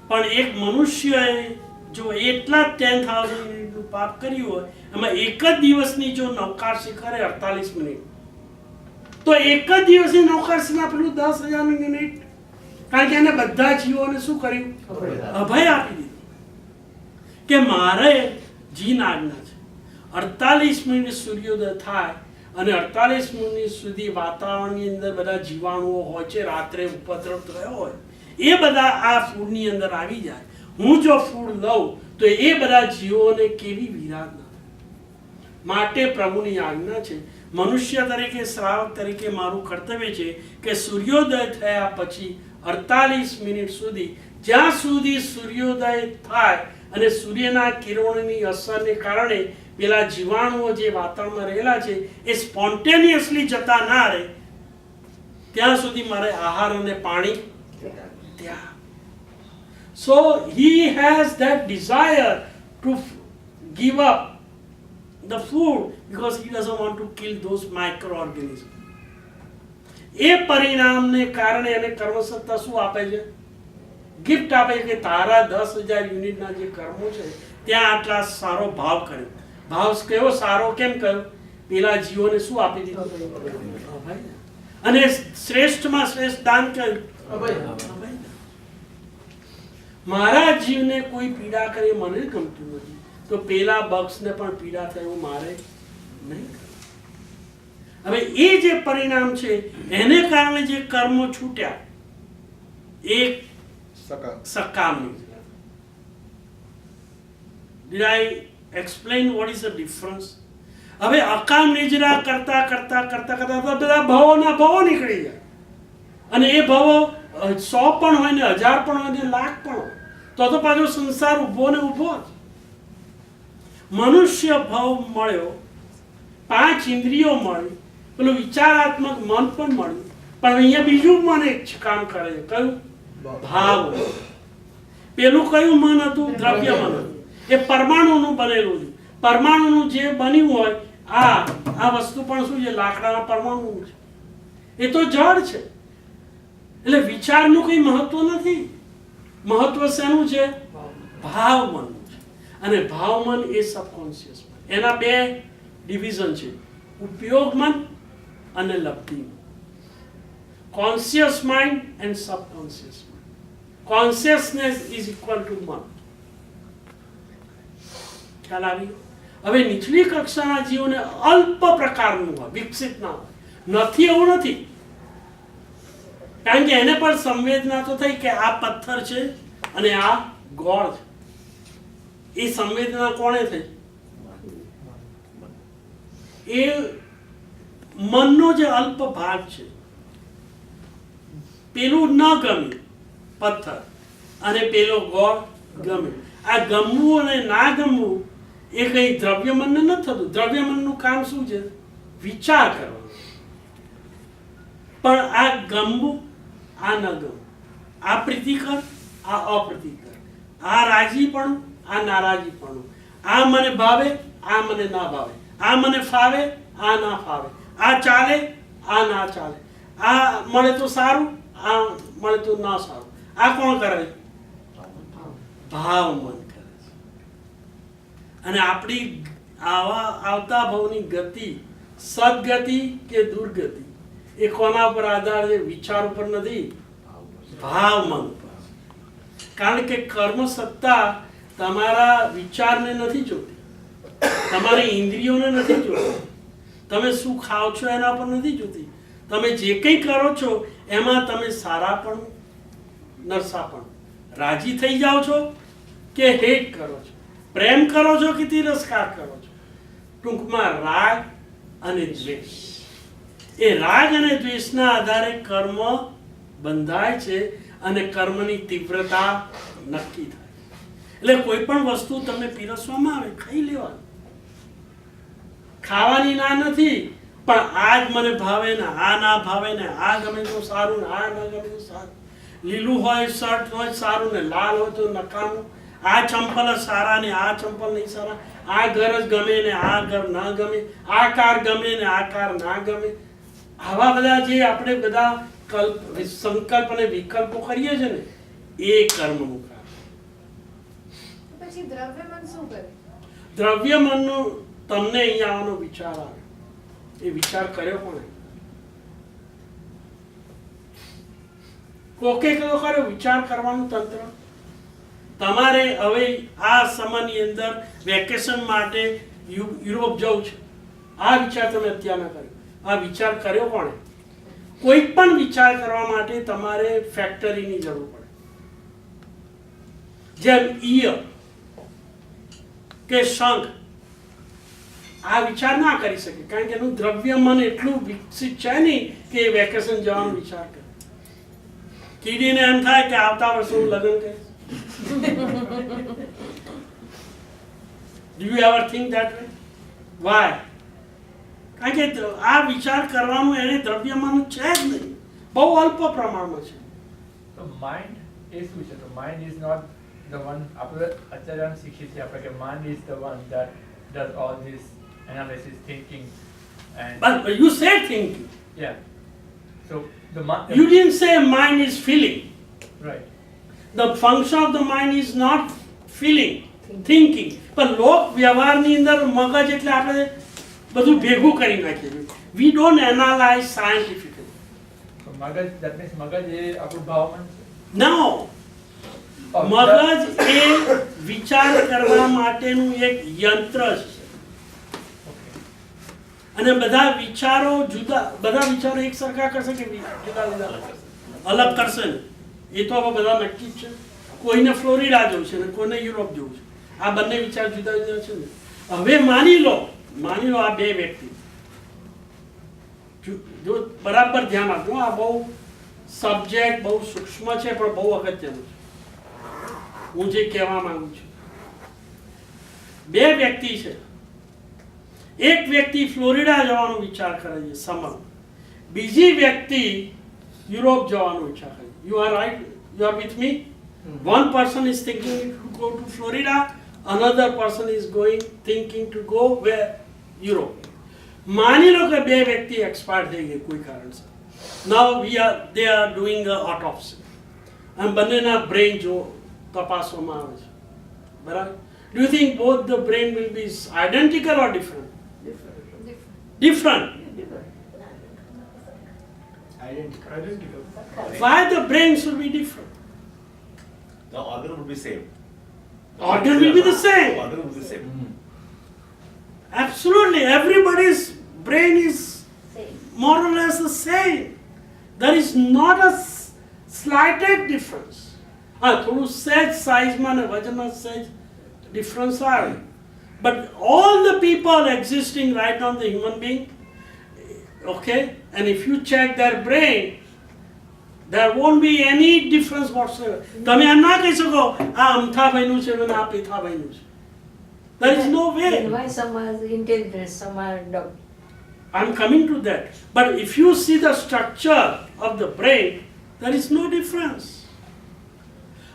A: પણ એક મનુષ્યએ જો એટલા 10,000 યુનિટનું પાપ કર્યું હોય, એમાં એક જ દિવસની જો નૌકારસી કરે 48 મિનિટ, તો એક જ દિવસની નૌકારસીમાં પેલું 10,000 યુનિટ, કારણ કે એને બધા જીવોને શું કર્યું? અભય આપી દીધું કે મારે જીન આજ્ઞા છે 48 મિનિટ સૂર્યોદય થાય અને 48 મિનિટ સુધી વાતાવરણની અંદર બધા જીવાણુઓ હોય છે, રાત્રે ઉપદ્રવ થયો હોય, એ બધા આ ફૂડની અંદર આવી જાય. હું જો ફૂડ લઉં તો એ બધા જીવોને કેવી વિરાટ ના થાય. માટે પ્રભુની આજ્ઞા છે, મનુષ્ય તરીકે શ્રાવક તરીકે મારું કર્તવ્ય છે કે સૂર્યોદય થયા પછી 48 મિનિટ સુધી, જ્યાં સુધી સૂર્યોદય થાય અને સૂર્યના કિરણોની અસરને કારણે પેલા જીવાણુઓ જે વાતાવરણમાં રહેલા છે એ સ્પોન્ટેનિયસલી જતા ના રહે, ત્યાં સુધી મારે આહાર અને પાણી ત્યાં. So he has that desire to give up the food because he doesn't want to kill those microorganisms. એ પરિણામને કારણે એને કર્મસત્તા શું આપે છે? ગિફ્ટ આપે છે કે તારા 10,000 યુનિટના જે કર્મો છે ત્યાં આટલા સારો ભાવ કર્યો. ભાવ કેવો સારો કેમ કર્યો? પેલા જીવોને શું આપી દીધું? અભય. અને શ્રેષ્ઠમાં શ્રેષ્ઠ દાન કર્યું અભય. મારા જીવને કોઈ પીડા કરે મને ગમતું નથી, તો પેલા બક્સને પણ પીડા થાય એવું મારે નહીં. હવે એ જે પરિણામ છે એને કારણે જે કર્મો છૂટ્યા એ સકામ નિદ્રા. Did I explain what is the difference? હવે અકામ નિદ્રા કરતા કરતા કરતા કરતા બધા ભવોના ભવો નીકળી જાય અને એ ભવો 100 પણ હોય ને 1000 પણ હોય ને લાખ પણ હોય, તો પાછો સંસાર ઊભો ને ઊભો જ. મનુષ્ય ભાવ મળ્યો, 5 ઇન્દ્રિયો મળી, પેલું વિચારાત્મક મન પણ મળ્યું, પણ અહીંયા બીજું મન એક કામ કરે છે. કયું? ભાવ. પેલું કયું મન હતું? દ્રવ્ય મન હતું. એ પરમાણુનું બનેલું છે. પરમાણુનું જે બન્યું હોય આ વસ્તુ પણ શું છે? લાકડાના પરમાણુ છે. એ તો જળ છે. એટલે વિચારનું કઈ મહત્વ નથી. મહત્વ શેનું છે? ભાવ મન છે. અને ભાવ મન એ સબકોન્શિયસ મન. એના 2 ડિવિઝન છે, ઉપયોગ મન અને લબ્ધિ મન. Conscious mind and subconscious mind. Consciousness is equal to મન. ખ્યાલ આવી? હવે નીચલી કક્ષાના જીવોને અલ્પ પ્રકારનું હોય, વિકસિત ના હોય. નથી એવું નથી, કારણ કે એને પણ સંવેદના તો થઈ કે આ પથ્થર છે અને આ ગોળ છે. એ સંવેદના કોણે થઈ? એ મનનો જે અલ્પ ભાગ છે. પેલું ન ગમ્યું પથ્થર અને પેલો ગોળ ગમે. આ ગમવું અને ના ગમવું એ કઈ દ્રવ્યમનને નથી થતું. દ્રવ્યમનનું કામ શું છે? વિચાર કરવાનો. પણ આ ગમવું, આ ન ગમવું, આ પ્રીતિકર, આ અપ્રીતિકર, આ રાજીપણું, આ નારાજીપણું, આ મને ભાવે, આ મને ના ભાવે, આ મને ફાવે, આ ના ફાવે, આ ચાલે, આ ના ચાલે, આ મળે તો સારું, આ મળે તો ના સારું. આ કોણ કરે? ભાવ મન કરે છે. અને આપણી આવતા ભાવની ગતિ સદગતિ કે દુર્ગતિ એ કોના પર આધાર છે? વિચાર ઉપર નથી, ભાવ મન ઉપર. કારણ કે કર્મ સત્તા તમારા વિચારને નથી જોતી, તમારી ઇન્દ્રિયોને નથી જોતી, તમે શું ખાઓ છો એના પર નથી જોતી. તમે જે કંઈ કરો છો એમાં તમે સારાપણું, નરસાપણું, રાજી થઈ જાઓ છો કે હેટ કરો છો, પ્રેમ કરો છો કે તિરસ્કાર કરો છો. ટૂંકમાં રાગ અને દ્વેષ. એ રાગ અને દ્વેષના આધારે કર્મ બંધાય છે અને કર્મની તીવ્રતા નક્કી થાય. એટલે કોઈ પણ વસ્તુ તમને પીરસવામાં આવે, ખાઈ લેવાની. ખાવાની ના નથી, પણ આ જ મને ભાવે ને આ ના ભાવે ને આ ગમે તો સારું ને આ ના ગમે તો સારું. લીલું હોય શર્ટ હોય સારું ને લાલ હોય તો નકામું, આ ચંપલ જ સારા ને આ ચંપલ નહીં સારા, આ ઘર જ ગમે ને આ ઘર ના ગમે, આ કાર ગમે ને આ કાર ના ગમે, આવા બધા જે આપણે બધા સંકલ્પ અને વિકલ્પો કરીએ છીએ ને એ કર્મનું કારણ.
B: પછી દ્રવ્ય મન શું કરે?
A: દ્રવ્ય મનનો તમને અહીંયા આવવાનો વિચાર આવે, એ વિચાર કર્યો કોણે? કોકે કયો કર્યો વિચાર કરવાનું તંત્ર? તમારે હવે આ સમયની અંદર વેકેશન માટે યુરોપ જવું છે, આ વિચાર તમે અત્યારે ન કર્યો, આ વિચાર કર્યો કોણે? કોઈ પણ વિચાર કરવા માટે તમારે ફેક્ટરીની જરૂર પડે. જેમ ઈયર કે શંખ આ વિચાર ના કરી શકે, કારણ કે એનું દ્રવ્ય મન એટલું વિકસિત છે નહીં કે એ વેકેશન જવાનો વિચાર કરે. કીડીને એમ થાય કે આવતા વર્ષે હું લગ્ન કરીશ. Do you ever think that way? Why? કારણ કે આ વિચાર કરવાનું એને દ્રવ્યમાન છે જ નહીં, બહુ અલ્પ પ્રમાણમાં છે.
G: તો માઇન્ડ એ શું છે? તો mind is not the one, આપણે અત્યારે શીખીએ છીએ આપણે કે mind is the one that does all this analysis, thinking and
A: But you said thinking.
G: Yeah. So the mind,
A: You didn't say mind is feeling.
G: Right.
A: The function of the mind is not feeling, thinking. પણ લોક વ્યવહારની અંદર મગજ એટલે આપણે બધું ભેગું કરી નાખીએ છીએ. We don't analyze scientifically.
G: તો મગજ, ધેટ મીન્સ મગજ એ આપણું ભાવમન છે.
A: No. મગજ એ વિચાર કરવા માટેનું એક યંત્ર છે.
G: ઓકે.
A: અને બધા વિચારો એક સરખા કરશે કે જુદા જુદા અલગ કરશે ને? એ તો હવે બધા નક્કી જ છે. કોઈને ફ્લોરિડા જવું છે ને કોઈને યુરોપ જવું છે, આ બંને વિચાર જુદા જુદા છે ને. હવે માની લો આ બે વ્યક્તિ, જો બરાબર ધ્યાન આપજો, આ બહુ સબ્જેક્ટ બહુ સૂક્ષ્મ છે પણ બહુ અગત્યનું છે. હું જે કહેવા માંગુ છું, બે વ્યક્તિ છે, એક વ્યક્તિ ફ્લોરિડા જવાનો વિચાર કરે છે સમર, બીજી વ્યક્તિ યુરોપ જવાનો વિચાર કરે. You are right, you are with me. One person is thinking to go to Florida, another person is thinking to go where? Europe. માની લો કે બે વ્યક્તિ એક્સપાયર થઈ ગઈ કોઈ કારણસર. Now they are doing a autopsy. અને બંનેના બ્રેઇન જો તપાસવામાં આવે છે, બરાબર? Do you think both the brain will be identical or different? Different.
D: Identical.
A: Why the brain should be different?
E: The organ would be same.
A: Organ will be the same.
E: Organ would be same.
A: Absolutely, everybody's brain is more or less the same. There is not a slighted difference. થોડું સહેજ સાઇઝમાં ને વજનમાં સહેજ ડિફરન્સ આવે, but all the people existing right now, the human being, okay, and if you check their brain, there won't be any difference whatsoever. તમે એમ ના કહી શકો આ અમથાભાઈનું છે અને આ પીથાભાઈનું છે. There is no way.
H: Then why some are intelligent, some are dumb?
A: I'm coming to that. But if you see the structure of the brain, there is no difference.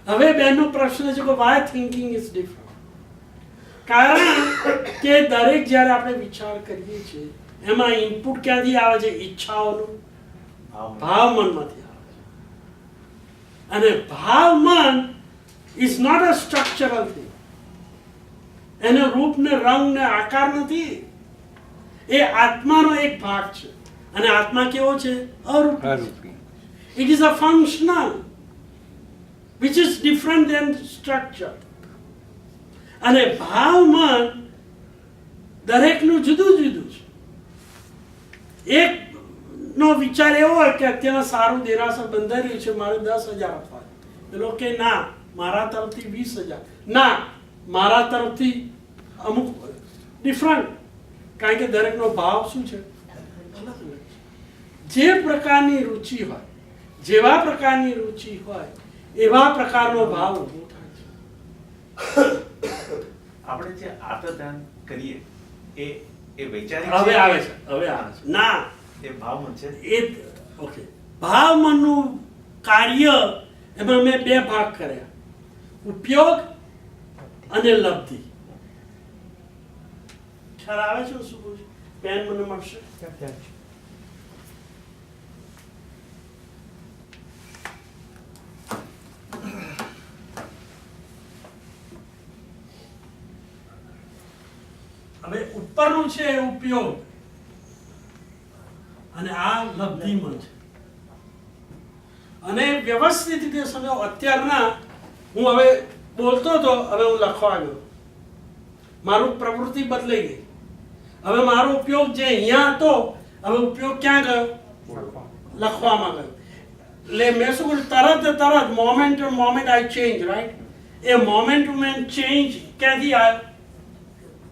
A: હવે બેનો પ્રશ્ન છે કે why thinking is different? કારણ કે દરેક જ્યારે આપણે વિચાર કરીએ છીએ એમાં ઇનપુટ ક્યાંથી આવે છે? ઈચ્છાઓનું, ભાવમનમાંથી આવે છે. અને ભાવમન is not a structural thing. એનો રૂપ ને રંગ ને આકાર નથી, એ આત્માનો એક ભાગ છે. અને આત્મા કેવો છે? અરૂપી. It is a functional, which is different than structure. અને ભાવમન દરેકનું જુદું જુદું છે. એકનો વિચાર એવો હોય કે અત્યારે સારું દેરાસર બંધાઈ રહ્યું છે, મારે 10,000 આપવા, પેલો કે ના મારા તરફથી 20,000, ના મારા તરફથી અમુક ડિફરન્ટ. કારણ કે દરેકનો ભાવ શું છે? અલગ અલગ છે. જે પ્રકારની રુચિ હોય, જેવા પ્રકારની રુચિ હોય એવા પ્રકારનો ભાવ ઊભો થાય છે.
E: આપણે જે આત્મધ્યાન કરીએ એ વૈચારિક
A: હવે આવે છે ના
E: એ ભાવમન છે.
A: એ ઓકે, ભાવમનનું કાર્ય એમાં મેં બે ભાગ કર્યા, ઉપયોગ અને લબ્ધિ. ખ્યાલ આવે છે શું કહું છું? પેન મને મળશે? હવે ઉપરનું છે એ ઉપયોગ અને આ લબ્ધિમાં છે. અને વ્યવસ્થિત રીતે સમજો. અત્યારના હું હવે બોલતો હતો, હવે હું લખવા ગયો, મારું પ્રવૃત્તિ બદલાઈ ગઈ. હવે મારો ઉપયોગ જે અહીંયા હતો, હવે ઉપયોગ ક્યાં ગયો? લખવામાં ગયો. એટલે મેં શું કર્યું? તરત મોમેન્ટ આઈ ચેન્જ, રાઈટ? એ મોમેન્ટ ચેન્જ ક્યાંથી આવ્યો?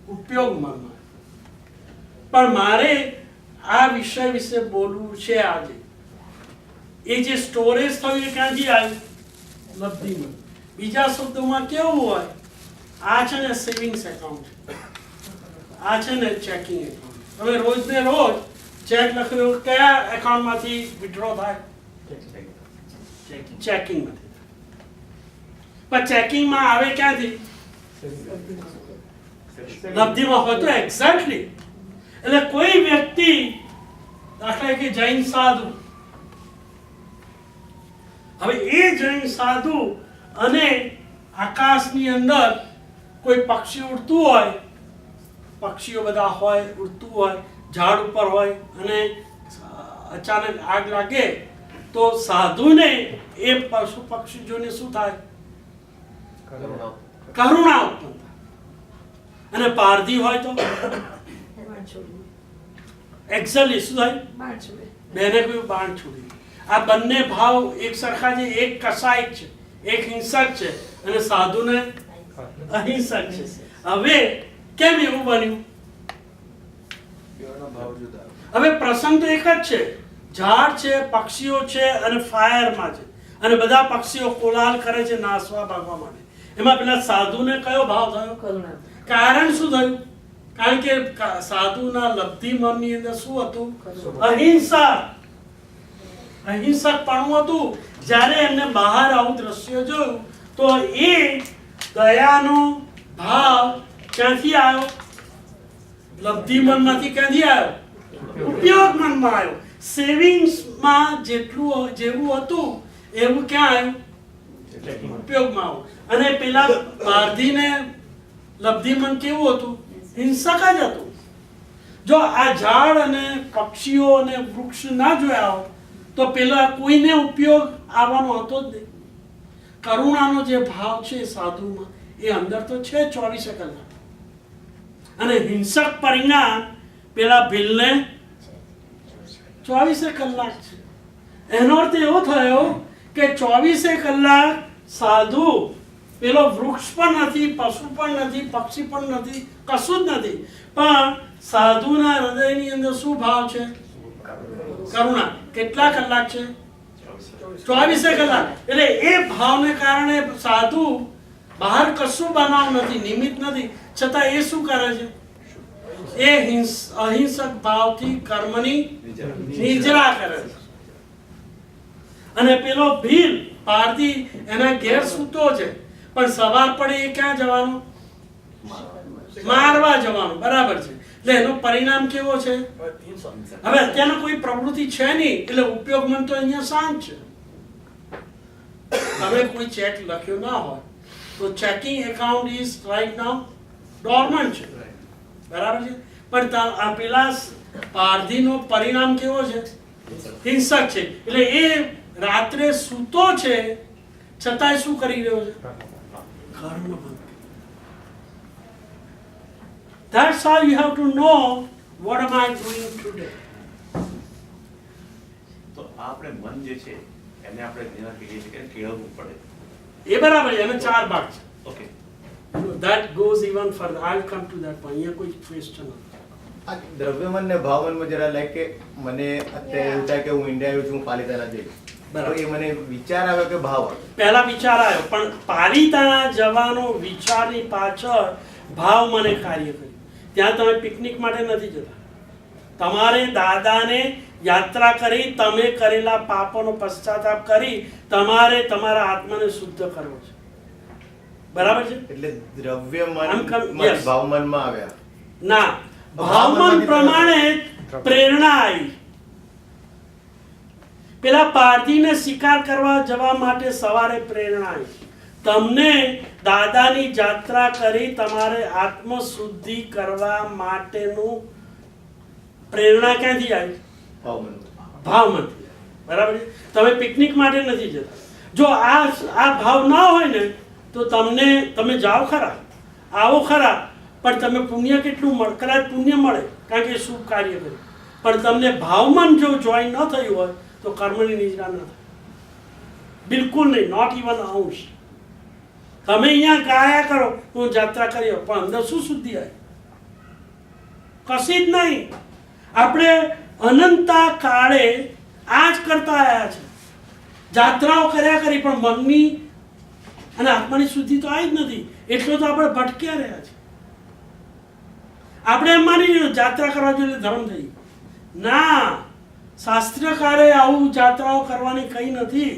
A: ઉપયોગમાં. પણ મારે આ વિષય વિશે બોલવું છે આજે. એ જે સ્ટોરેજ થયું એ ક્યાંથી આવ્યું? લબ્ધિમાં. બીજા શબ્દોમાં કેવું હોય? આ છે ને સેવિંગ્સ એકાઉન્ટ, આ છે ને ચેકિંગ એકાઉન્ટ. તમે રોજ ને રોજ ચેક લખ્યો, કયા એકાઉન્ટમાંથી વિથડ્રો થાય? ચેકિંગમાંથી. પણ ચેકિંગમાં આવે ક્યાંથી? લબ્ધિમાં હોય તો એક્ઝેક્ટલી. એટલે કોઈ વ્યક્તિ, દાખલા કે જૈન સાધુ, હવે એ જૈન સાધુ અને આકાશની અંદર કોઈ પક્ષી ઉડતું હોય, પક્ષીઓ બધા હોય, ઉડતું હોય, ઝાડ ઉપર હોય, અને અચાનક આગ લાગે તો સાધુને એ પશુ પક્ષી જોઈને શું થાય? કરુણા ઉત્પન્ન થાય. અને પારધી હોય તો એક્ઝેક્ટલી શું થાય? બેને કોઈ બાણ છોડી. આ બંને ભાવ એક સરખા છે. એક કસાય છે, એક હિંસક છે, અને સાધુને અહિંસક છે. હવે કેમ એવું બન્યું? હવે પ્રસંગ તો એક જ છે. ઝાડ છે, પક્ષીઓ છે, અને ફાયરમાં છે, અને બધા પક્ષીઓ કોલાહલ કરે છે નાસવા ભાગવા માટે. એમાં પેલા સાધુને કયો ભાવ થયો? કારણ શું થયું? કારણ કે સાધુના લબ્ધિ મનની અંદર શું હતું? અહિંસા. અહિંસકપણું હતું. જ્યારે એમને બહાર આવું દ્રશ્ય જોયું તો એ દયાનો ભાવ ક્યાંથી આવ્યો? લબ્ધિ મનમાંથી ક્યાંથી આવ્યો? ઉપયોગ મનમાં આવ્યો. સેવિંગ્સમાં જેટલું જેવું હતું એવું ક્યાં આવ્યું? ઉપયોગમાં આવ્યું. અને પેલા પારધીને લબ્ધિ મન કેવું હતું? હિંસક જ હતું. જો આ ઝાડ અને પક્ષીઓ અને વૃક્ષ ના જોયા હોય તો પેલા કોઈને ઉપયોગ આવવાનો હતો જ નહીં. કરુણાનો જે ભાવ છે સાધુમાં એ અંદર તો છે 24 કલાક. અને હિંસક પરિણામ પેલા ભીલને 24 કલાક છે. એનો અર્થ એવો થયો કે 24 કલાક સાધુ, પેલો વૃક્ષ પણ નથી, પશુ પણ નથી, પક્ષી પણ નથી, કશું જ નથી, પણ સાધુના હૃદયની અંદર શું ભાવ છે? કરુણા. કેટલા કલાક છે? 24 કલાક. એટલે એ ભાવને કારણે સાધુ બહાર કશું બનાવ નથી, નિમિત્ત નથી, છતાં એ શું કરે છે? એ અહિંસક ભાવથી કર્મની નિર્જરા કરે છે. અને પેલો ભીલ પારધી એના ઘેર સૂતો છે, પણ સવાર પડે એ ક્યાં જવાનું? મારવા જવાનું. બરાબર છે. એટલે એનો પરિણામ કેવો છે? હવે અત્યારનો કોઈ પ્રવૃત્તિ છે નહીં, એટલે ઉપયોગ મન તો અહીંયા શાંત છે. તમે કોઈ ચેક લખ્યો ના હોય તો checking account is right now dormant છે. બરાબર છે. પણ પેલા પારધીનો પરિણામ કેવો છે? હિંસક છે. એટલે એ રાત્રે સૂતો છે, છતાંય શું કરી રહ્યો છે? કર્મ બંધ. That's how you have to know what am I doing today.
E: તો આપણે મન જે છે એને આપણે જેના કહીએ છીએ કે કેળવવું પડે.
A: એ બરાબર છે. એના 4 ભાગ છે.
E: Okay.
A: That goes even further. I'll come to that point. અહીંયા કોઈ question નથી.
C: આ દ્રવ્યમન ને ભાવમનમાં જરા લાઈક કે મને અત્યારે એવું થાય કે હું ઇન્ડિયા આવ્યો છું, હું પાલિતાણા જઈશ, તો એ મને વિચાર આવ્યો કે ભાવ આવ્યો.
A: પહેલા વિચાર આવ્યો, પણ પાલિતાણા જવાનો વિચારની પાછળ ભાવ મને કાર્ય કર્યું. ત્યાં તમે પિકનિક માટે નથી જતા. તમારે દાદાને યાત્રા કરી તમે કરેલા પાપોનો પશ્ચાતાપ કરી તમારે તમારા આત્માને શુદ્ધ કરવો છે. બરાબર છે?
C: એટલે દ્રવ્ય
A: આમ
C: મન
A: કમ-
C: માંથી
A: yes.
C: ભાવ મનમાં આવ્યા.
A: ના, ભાવમન પ્રમાણે પ્રેરણા આવી. પેલા પારધીને શિકાર કરવા જવા માટે સવારે પ્રેરણા આવી. તમને દાદાની જાત્રા કરી તમારે આત્મ શુદ્ધિ કરવા માટેનું પ્રેરણા ક્યાંથી આવી?
C: ભાવ મનમાં.
A: ભાવમાંથી. બરાબર છે? તમે પિકનિક માટે નથી જતા. જો આ ભાવ ના હોય ને તો તમે જાઓ ખરા, આવો ખરા, પણ તમે પુણ્ય કેટલું મળે? કદાચ પુણ્ય મળે કારણ કે શુભ કાર્ય કર્યું, પણ તમને ભાવમન જો જોઈન ન થયું હોય તો કર્મની નિદ્રા ન થાય. બિલકુલ નહીં, નોટ ઇવન અંશ. તમે અહીંયા ગાયા કરો, હું જાત્રા કરી, પણ અંદર શું શુદ્ધિ આવી? કશી જ નહીં. આપણે અનંતા કાળે આ જ કરતા આવ્યા છે. જાત્રાઓ કર્યા કરી, પણ મનની અને આત્માની શુદ્ધિ તો આવી જ નથી. એટલો તો આપણે ભટક્યા રહ્યા છે. આપણે એમ માની લીધું જાત્રા કરવા જોઈએ ધર્મ થઈ. ના, શાસ્ત્રકારે આવું જાત્રાઓ કરવાની કઈ નથી.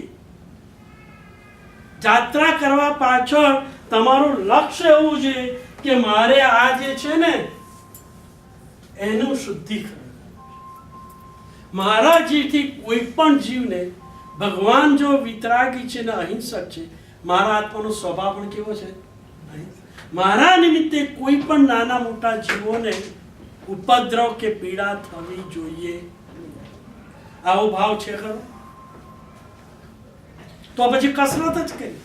A: જાત્રા કરવા પાછળ તમારું લક્ષ્ય એવું છે કે મારે આ જે છે ને એનું શુદ્ધિકરણ. મારા જીવથી કોઈ પણ જીવને ભગવાન જો વિતરાગી છે ને અહિંસક છે, મારા આત્માનો સ્વભાવ પણ કેવો છે? મારા નિમિત્તે કોઈ પણ નાના મોટા જીવોને ઉપદ્રવ કે પીડા થવી જોઈએ. આવો ભાવ છે ખરો? તો પછી કસરત જ કરી,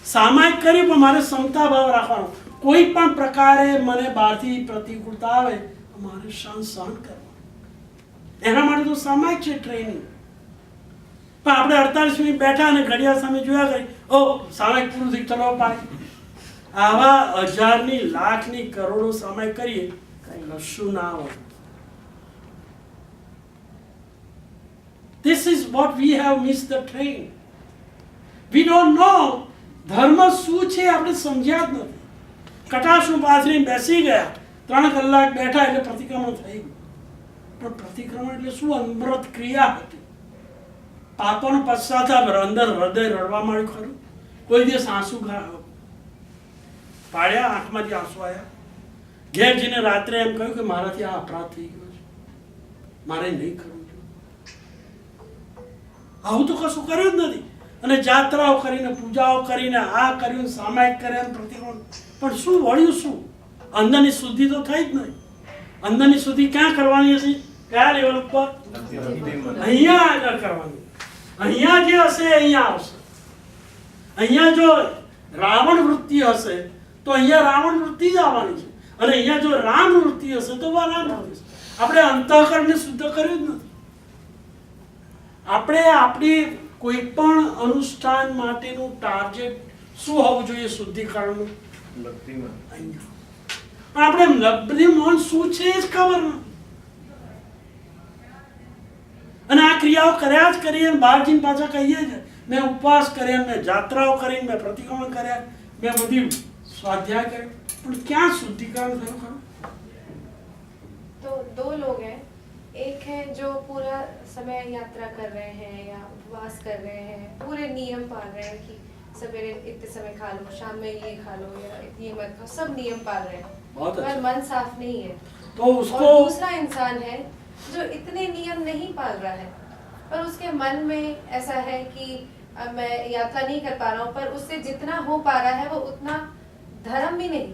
A: સામાયિક કરી, પણ મારે ક્ષમતા ભાવ રાખવાનો. કોઈ પણ પ્રકારે મને બહારથી પ્રતિકૂળતા આવે તો મારે સહન કરવાનું. એના માટે તો સામાયિક છે ટ્રેનિંગ. પણ આપણે 48 મિનિટ બેઠા અને ઘડિયાળ સામે જોયા કરી, ઓ સામાયિક પૂરું થઈ, ચલો પાડી. આવા હજારની લાખની કરોડો સામાયિક કરીએ કશું ના હોય. This is what we have missed the train. We don't know ધર્મ શું છે આપણે સમજ્યા જ નથી. કટાશનું પાથરીને બેસી ગયા, 3 કલાક બેઠા એટલે પ્રતિક્રમણ થઈ ગયું. પણ પ્રતિક્રમણ એટલે શું? અમૃત ક્રિયા હતી. પાપોનો પશ્ચાતાપ, અંદર હૃદય રડવા માંડ્યું ખરું? કોઈ દિવસ આંસુ પાડ્યા? આંખમાંથી આંસુ આવ્યા? ઘેર જઈને રાત્રે એમ કહ્યું કે મારાથી આ અપરાધ થઈ ગયો છે, મારે નહીં કરવું જોઈએ? આવું તો કશું કર્યું જ નથી. અને જાત્રાઓ કરીને, પૂજાઓ કરીને, આ કર્યું, સામાયિક કર્યા, પ્રતિક્રમણ, પણ શું વળ્યું? શું અંદરની શુદ્ધિ તો થઈ જ નહીં. અંદરની શુદ્ધિ ક્યાં કરવાની હતી? કયા લેવલ ઉપર? અહીંયા આગળ કરવાની. અહીંયા જે હશે અહીંયા આવશે. અહીંયા જો રાવણ વૃત્તિ હશે તો અહીંયા રાવણ વૃત્તિ જ આવવાની છે, અને અહીંયા જો રામ વૃત્તિ હશે તો રામ વૃત્તિ. આપણે અંતઃકરણને શુદ્ધ કર્યું જ નથી. આપણે આપણી કોઈ પણ અનુષ્ઠાન માટેનું ટાર્ગેટ શું હોવું જોઈએ? શુદ્ધિકરણનું.
C: લબ્ધિમાં.
A: અહીંયા પણ આપણે લબ્ધિ મન શું છે એ જ ખબર નથી. અને આ ક્રિયાઓ કર્યા જ કરીએ, બહાર જઈને પાછા કહીએ છે મેં ઉપવાસ કર્યા, મેં જાત્રાઓ કરી, મેં પ્રતિક્રમણ કર્યા, મેં બધી स्वाध्याय करें, पर क्या शुद्धिकरण थયું खરું?
B: तो 2 लोग हैं, एक है जो पूरा समय यात्रा कर रहे हैं या उपवास कर रहे हैं, पूरे नियम पाल रहे हैं कि सवेरे इतने समय खा लो, शाम में ये खा लो या ये मत खाओ, सब नियम पाल रहे हैं,
A: बहुत
B: पर
A: अच्छा।
B: मन साफ नहीं है।
A: तो उसको
B: और दूसरा इंसान है जो इतने नियम नहीं पाल रहा है, पर उसके मन में ऐसा है कि अब मैं यात्रा नहीं कर पा रहा हूँ, पर उससे जितना हो पा रहा है वो उतना धर्म भी नहीं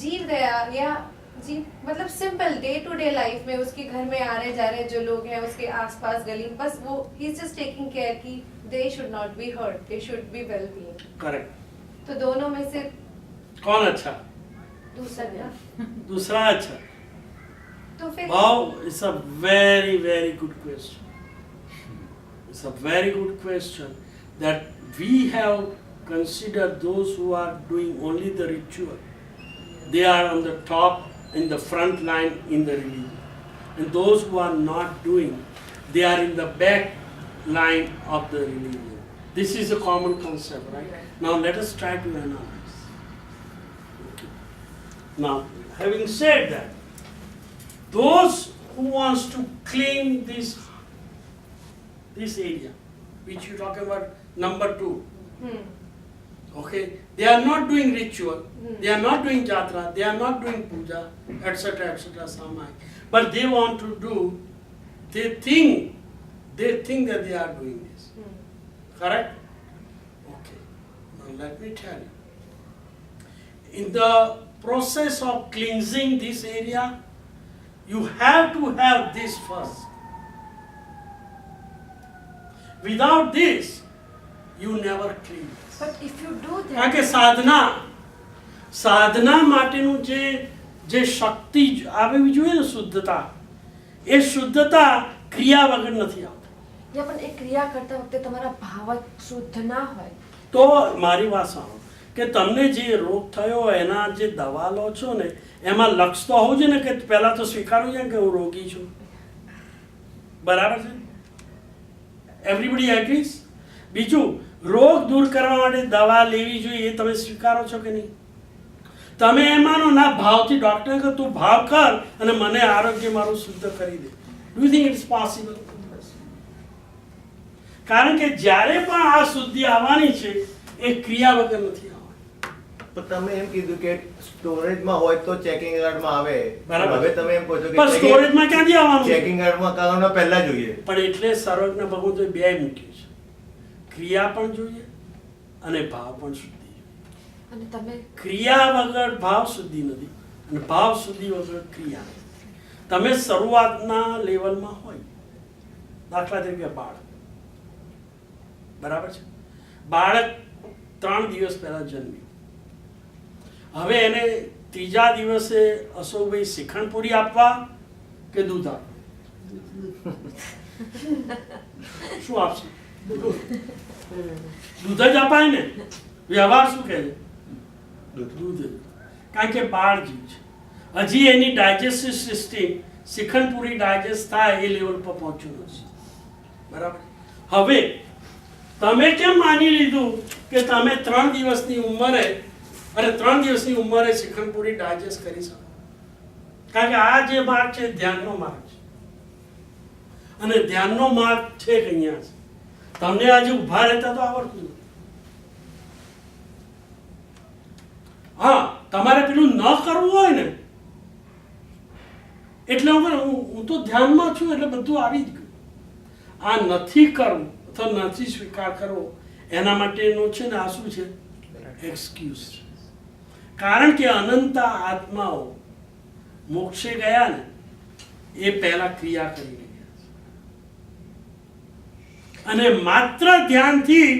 B: जीव गया, या जी मतलब simple day to day life में उसके घर में आ रहे जा रहे जो लोग हैं उसके आसपास गली में, बस वो he is just taking care कि they should not be hurt, they should be well being.
A: Correct.
B: तो दोनों में से
A: कौन अच्छा?
B: दूसरा।
A: दूसरा अच्छा।
B: तो फिर
A: Wow, it's a very very good question. It's a very good question that we have considered those who are doing only the ritual. They are on the top, in the front line in the religion. And those who are not doing, they are in the back line of the religion. This is a common concept, right? Now let us try to analyze. Okay. Now, having said that, those who wants to clean this area, which you talk about number 2. Okay, they are not doing ritual, they are not doing jatra, they are not doing puja, etc., samai, but they want to do. They think that they are doing this. Correct? Okay. Now let me tell you. In the process of cleansing this area, you have to have this first. Without this, you never clean.
F: But if you do
A: કારણ કે
F: that,
A: સાધના માટેનું જે શક્તિ આવવી જોઈએ ને, શુદ્ધતા, એ શુદ્ધતા ક્રિયા વગર નથી આવતી.
F: યા પણ એ ક્રિયા કરતા વખતે તમારા ભાવ જ શુદ્ધ ના હોય
A: તો મારી વાત સાંભળો કે તમને જે રોગ થયો એના જે દવા લો છો ને, એમાં લક્ષ તો હોવું જોઈએ ને કે પહેલા તો સ્વીકારવું જોઈએ કે હું રોગી છું. બરાબર છે? એવરીબડી એગ્રીઝ. બીજું, રોગ દૂર કરવા માટે દવા લેવી જોઈએ એ તમે સ્વીકારો છો કે નહીં? તમે એમાંનો ના ભાવથી ડૉક્ટર કે તું ભાવ કર અને મને આરોગ્ય મારું શુદ્ધ કરી દે. Do you think it's possible? કારણ કે જ્યારે પણ આ શુદ્ધિ આવવાની છે એ ક્રિયા વગર નથી આવવાની.
C: તો તમે એમ કીધું કે સ્ટોરેજમાં હોય તો ચેકિંગ યાર્ડમાં આવે.
A: બરાબર.
C: હવે તમે એમ કહો છો
A: પણ સ્ટોરેજમાં ક્યાંથી આવવાનું?
C: ચેકિંગ યાર્ડમાં કરવાના પહેલા જોઈએ.
A: પણ એટલે સર્વજ્ઞ ભગવંતોએ બે મૂક્યું છે, ક્રિયા પણ જોઈએ અને ભાવ પણ શુદ્ધિ જોઈએ.
F: અને તમે
A: ક્રિયા વગર ભાવ શુદ્ધિ નથી અને ભાવ શુદ્ધિ વગર ક્રિયા નથી. તમે શરૂઆતના લેવલમાં હોય, દાખલા તરીકે બાળક, બરાબર છે? બાળક 3 દિવસ પહેલા જન્મ્યું. હવે એને ત્રીજા દિવસે અશોકભાઈ શ્રીખંડ પૂરી આપવા કે દૂધ આપવા? શું આપશે? દૂધ જ અપાય ને. વ્યવહાર શું કહે છે? દૂધ જ. કારણ કે બાળ જીવ છે, હજી એની ડાયજેસ્ટિવ સિસ્ટમ શ્રીખંડ પૂરી ડાયજેસ્ટ થાય એ લેવલ પર પહોંચ્યું નથી. બરાબર? હવે તમે કેમ માની લીધું કે તમે 3 દિવસની ઉંમરે શ્રીખંડ પૂરી ડાયજેસ્ટ કરી શકો? કારણ કે આ જે માર્ગ છે ધ્યાનનો માર્ગ છે, અને ધ્યાનનો માર્ગ છે કે અહીંયા છે. તમને આજે ઊભા રહેતા તો આવડતું નથી. હા, તમારે પેલું ન કરવું હોય ને, એટલે હું તો ધ્યાનમાં છું એટલે બધું આવી જ ગયું. આ નથી કરવું અથવા નથી સ્વીકાર કરવો એના માટેનો છે ને આ શું છે? એક્સક્યુઝ છે. કારણ કે અનંત આત્માઓ મોક્ષે ગયા ને એ પહેલા ક્રિયા કરી રહ્યા છે, અને માત્ર ધ્યાનથી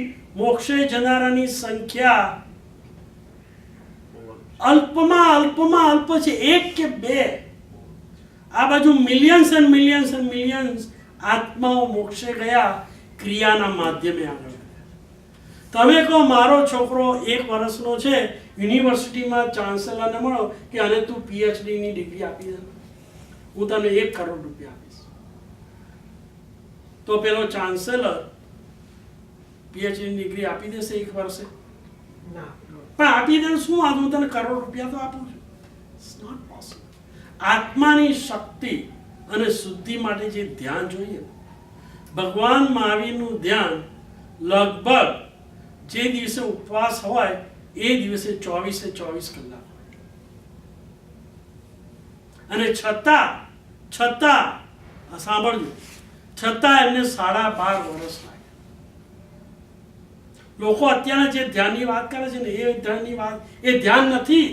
A: મોક્ષે જનારાની સંખ્યા અલ્પમાં અલ્પ છે, 1 કે 2. આ બાજુ millions and millions and millions આત્માઓ મોક્ષે ગયા ક્રિયાના માધ્યમે આગળ ગયા. તમે કહો મારો છોકરો 1 વર્ષનો છે, યુનિવર્સિટીમાં ચાન્સેલરને મળો કે આને તું PhD ની ડિગ્રી આપી દે, હું તને 1 કરોડ રૂપિયા આપીશ. તો પેલો ચાન્સેલર PhD ની ડિગ્રી આપી દેશે 1 વર્ષે?
D: ના.
A: પણ આપી દે શું વાંધો, હું તને કરોડ રૂપિયા તો આપું છું. It's not possible. આત્માની શક્તિ અને શુદ્ધિ માટે જે ધ્યાન જોઈએ, ભગવાન મહાવીરનું ધ્યાન લગભગ જે દિવસે ઉપવાસ હોય એ દિવસે 24 કલાક હોય, અને છતાં સાંભળજો, છતાં એમને 12.5 વર્ષ લાગે. લોકો અત્યારના જે ધ્યાનની વાત કરે છે ને એ ધ્યાનની વાત, એ ધ્યાન નથી.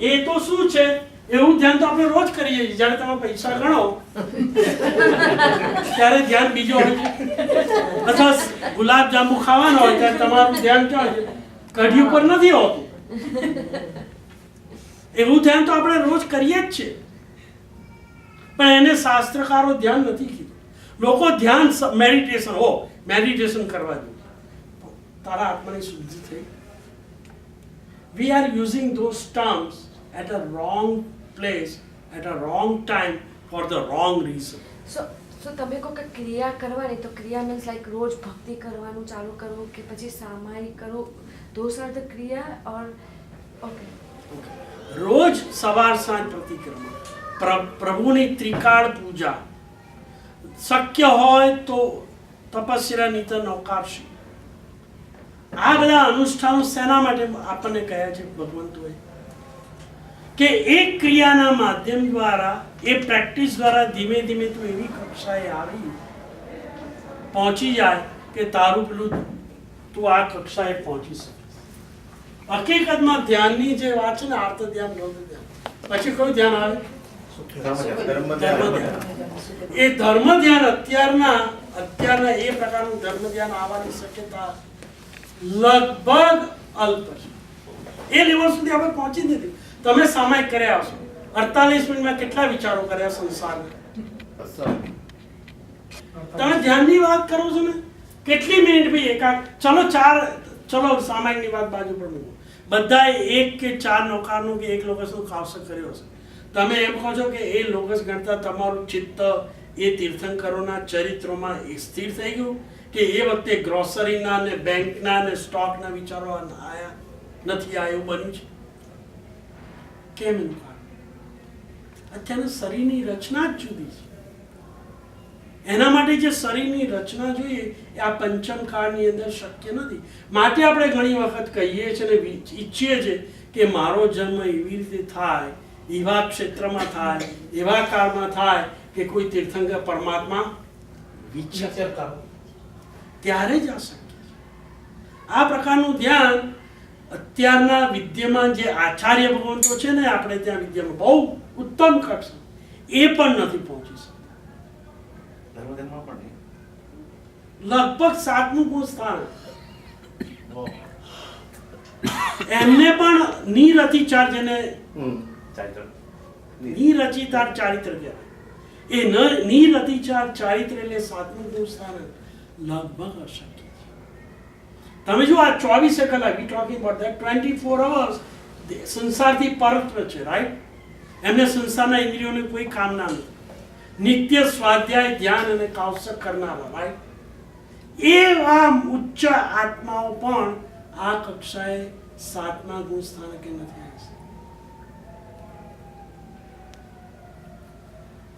A: એ તો શું છે? એવું ધ્યાન તો આપણે રોજ કરીએ છીએ. જ્યારે તમે પૈસા ગણો ત્યારે ધ્યાન બીજું હોય છે, અથવા ગુલાબ જાંબુ ખાવાનો હોય ત્યારે તમારું ધ્યાન ક્યાં છે? કઢી ઉપર નથી હોતું. એવું ધ્યાન તો આપણે રોજ કરીએ જ છે, પણ એને શાસ્ત્રકારો ધ્યાન નથી કીધું. લોકો ધ્યાન મેડિટેશન કરવા જોઈએ. તારા આત્માની શુદ્ધિ થઈ. We are using those terms at a wrong place, at a wrong time, for the wrong reason.
F: સો તમે કહો કે ક્રિયા કરવાની, તો ક્રિયા મીન્સ લાઈક રોજ ભક્તિ કરવાનું ચાલુ કરવું કે પછી સામાયિક કરવું, those are the ક્રિયા, or ઓકે
A: રોજ સવાર સાંજ પ્રતિક્રમણ, પ્રભુની ત્રિકાળ પૂજા, શક્ય હોય તો તપસ્યા નીત નૌકાશી. આ બધા અનુષ્ઠાનો શેના માટે આપણને કહ્યા છે ભગવંતોએ? કે એક ક્રિયાના માધ્યમ દ્વારા, એ પ્રેક્ટિસ દ્વારા ધીમે ધીમે તું એવી કક્ષાએ આવી પહોંચી જાય કે તારું પેલું તું આ કક્ષાએ પહોંચી શકે. હકીકતમાં ધ્યાનની જે વાત છે ને, આર્ત ધ્યાન, રૌદ્ર ધ્યાન, પછી કયું ધ્યાન આવે?
C: ધર્મ ધ્યાન.
A: એ ધર્મ ધ્યાન અત્યારના એ પ્રકારનું ધર્મ ધ્યાન આવવાની શક્યતા લગભગ અલ્પ છે. એ લેવલ સુધી આપણે પહોંચી નથી. તમે સામાયિક કર્યા હશો, 48 મિનિટમાં કેટલા વિચારો કર્યા સંસારના? તમે ધ્યાનની વાત કરો છો ને, કેટલી મિનિટ ભાઈ ચલો સામાયિકની વાત બાજુ પર મૂકો. બધાએ 1 કે 4 નૌકારનું કે 1 લોકસનું ખાવસા કર્યો હશે. તમે એમ કહો છો કે એ લોકસ ગણતા તમારું ચિત્ત એ તીર્થંકરોના ચરિત્રોમાં સ્થિર થઈ ગયું, કે એ વખતે ગ્રોસરીના ને બેંકના ને સ્ટોકના વિચારો આયા નથી, આ એવું બન્યું છે? કેમ એનું કારણ? અત્યારના શરીરની રચના જ જુદી છે. એના માટે જે શરીરની રચના જોઈએ એ આ પંચમ કાળની અંદર શક્ય નથી. માટે આપણે ઘણી વખત કહીએ છીએ ને ઈચ્છીએ છીએ કે મારો જન્મ એવી રીતે થાય, એવા ક્ષેત્રમાં થાય, એવા કાળમાં થાય કે કોઈ તીર્થંકર પરમાત્મા વિચાર
D: કરો,
A: ત્યારે જ આ શક્ય છે. આ પ્રકારનું ધ્યાન અત્યારના વિદ્યમાન જે આચાર્ય ભગવંતો છે ને, આપણે ત્યાં વિદ્યામાં બહુ ઉત્તમ કક્ષા, એ પણ નથી પહોંચી શકતા.
E: ધર્મધ્યાનમાં પણ નહીં.
A: લગભગ 7મું ગુણ સ્થાન એમને પણ નિરતિચાર, જેને
E: ચારિત્ર.
A: નિરચિતાર ચારિત્ર કહેવાય, એ નિરતિચાર ચારિત્ર એટલે 7મું ગુણ સ્થાન લગભગ અશક્ય છે. તમે જો આ 24 કલાક, વી ટોકિંગ અબાઉટ ધેટ 24 અવર્સ સંસારથી પરત્ર છે, રાઈટ? એમને સંસારના ઇન્દ્રિયોને કોઈ કામ ના નથી. નિત્ય સ્વાધ્યાય, ધ્યાન અને કાવસક કરનારા, રાઈટ? એ આ ઉચ્ચ આત્માઓ પણ આ કક્ષાએ 7મા ગુણ સ્થાનકે નથી આવી શકતા.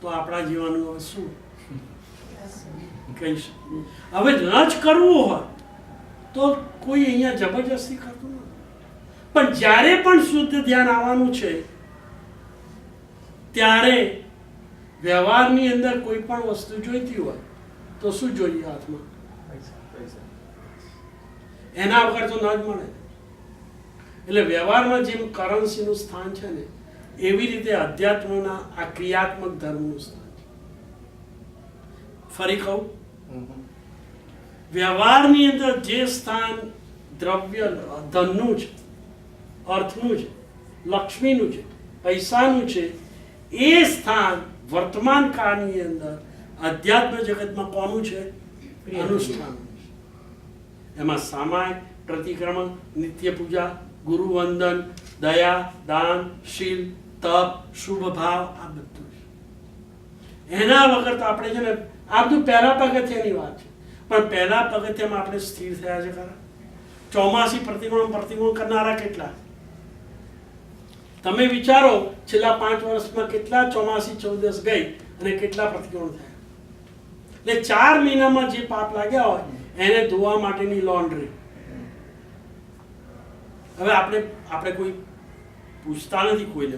A: તો આપણા જીવનનું હવે શું કહી શકીએ? હવે ન જ કરવું હોય તો કોઈ અહીંયા જબરજસ્તી કરતું નથી. પણ જ્યારે પણ શુદ્ધ ધ્યાન આવવાનું છે, ત્યારે વ્યવહારની અંદર કોઈ પણ વસ્તુ જોઈતી હોય તો શું જોઈએ? હાથમાં એના વગર તો ન જ મળે. એટલે વ્યવહારમાં જેમ કરન્સીનું સ્થાન છે ને, એવી રીતે અધ્યાત્મના આ ક્રિયાત્મક ધર્મનું સ્થાન છે. ફરી કહું, વ્યવહારની અંદર જે સ્થાન દ્રવ્ય ધનનું છે, અર્થનું છે, લક્ષ્મીનું છે, પૈસાનું છે, એ સ્થાન વર્તમાન કાળની અંદર અધ્યાત્મ જગતમાં કોનું છે? અનુષ્ઠાનનું છે. એમાં સામાયિક, પ્રતિક્રમણ, નિત્ય પૂજા, ગુરુ વંદન, દયા, દાન, શીલ, તપ, શુભ ભાવ, આ બધું છે. એના વગર તો આપણે છે ને, આ બધું પહેલા પગથિયાની વાત છે, પણ પહેલા પગથિયામાં આપણે સ્થિર થયા છે ખરા? 84 પ્રતિક્રમણ કરનારા કેટલા? તમે વિચારો, છેલ્લા 5 વર્ષમાં કેટલા 84 14 ગઈ અને કેટલા પ્રતિક્રમણ થયા? એટલે 4 મહિનામાં જે પાપ લાગ્યા હોય એને ધોવા માટેની લોન્ડ્રી. હવે આપણે કોઈ પૂછતા નથી કોઈને.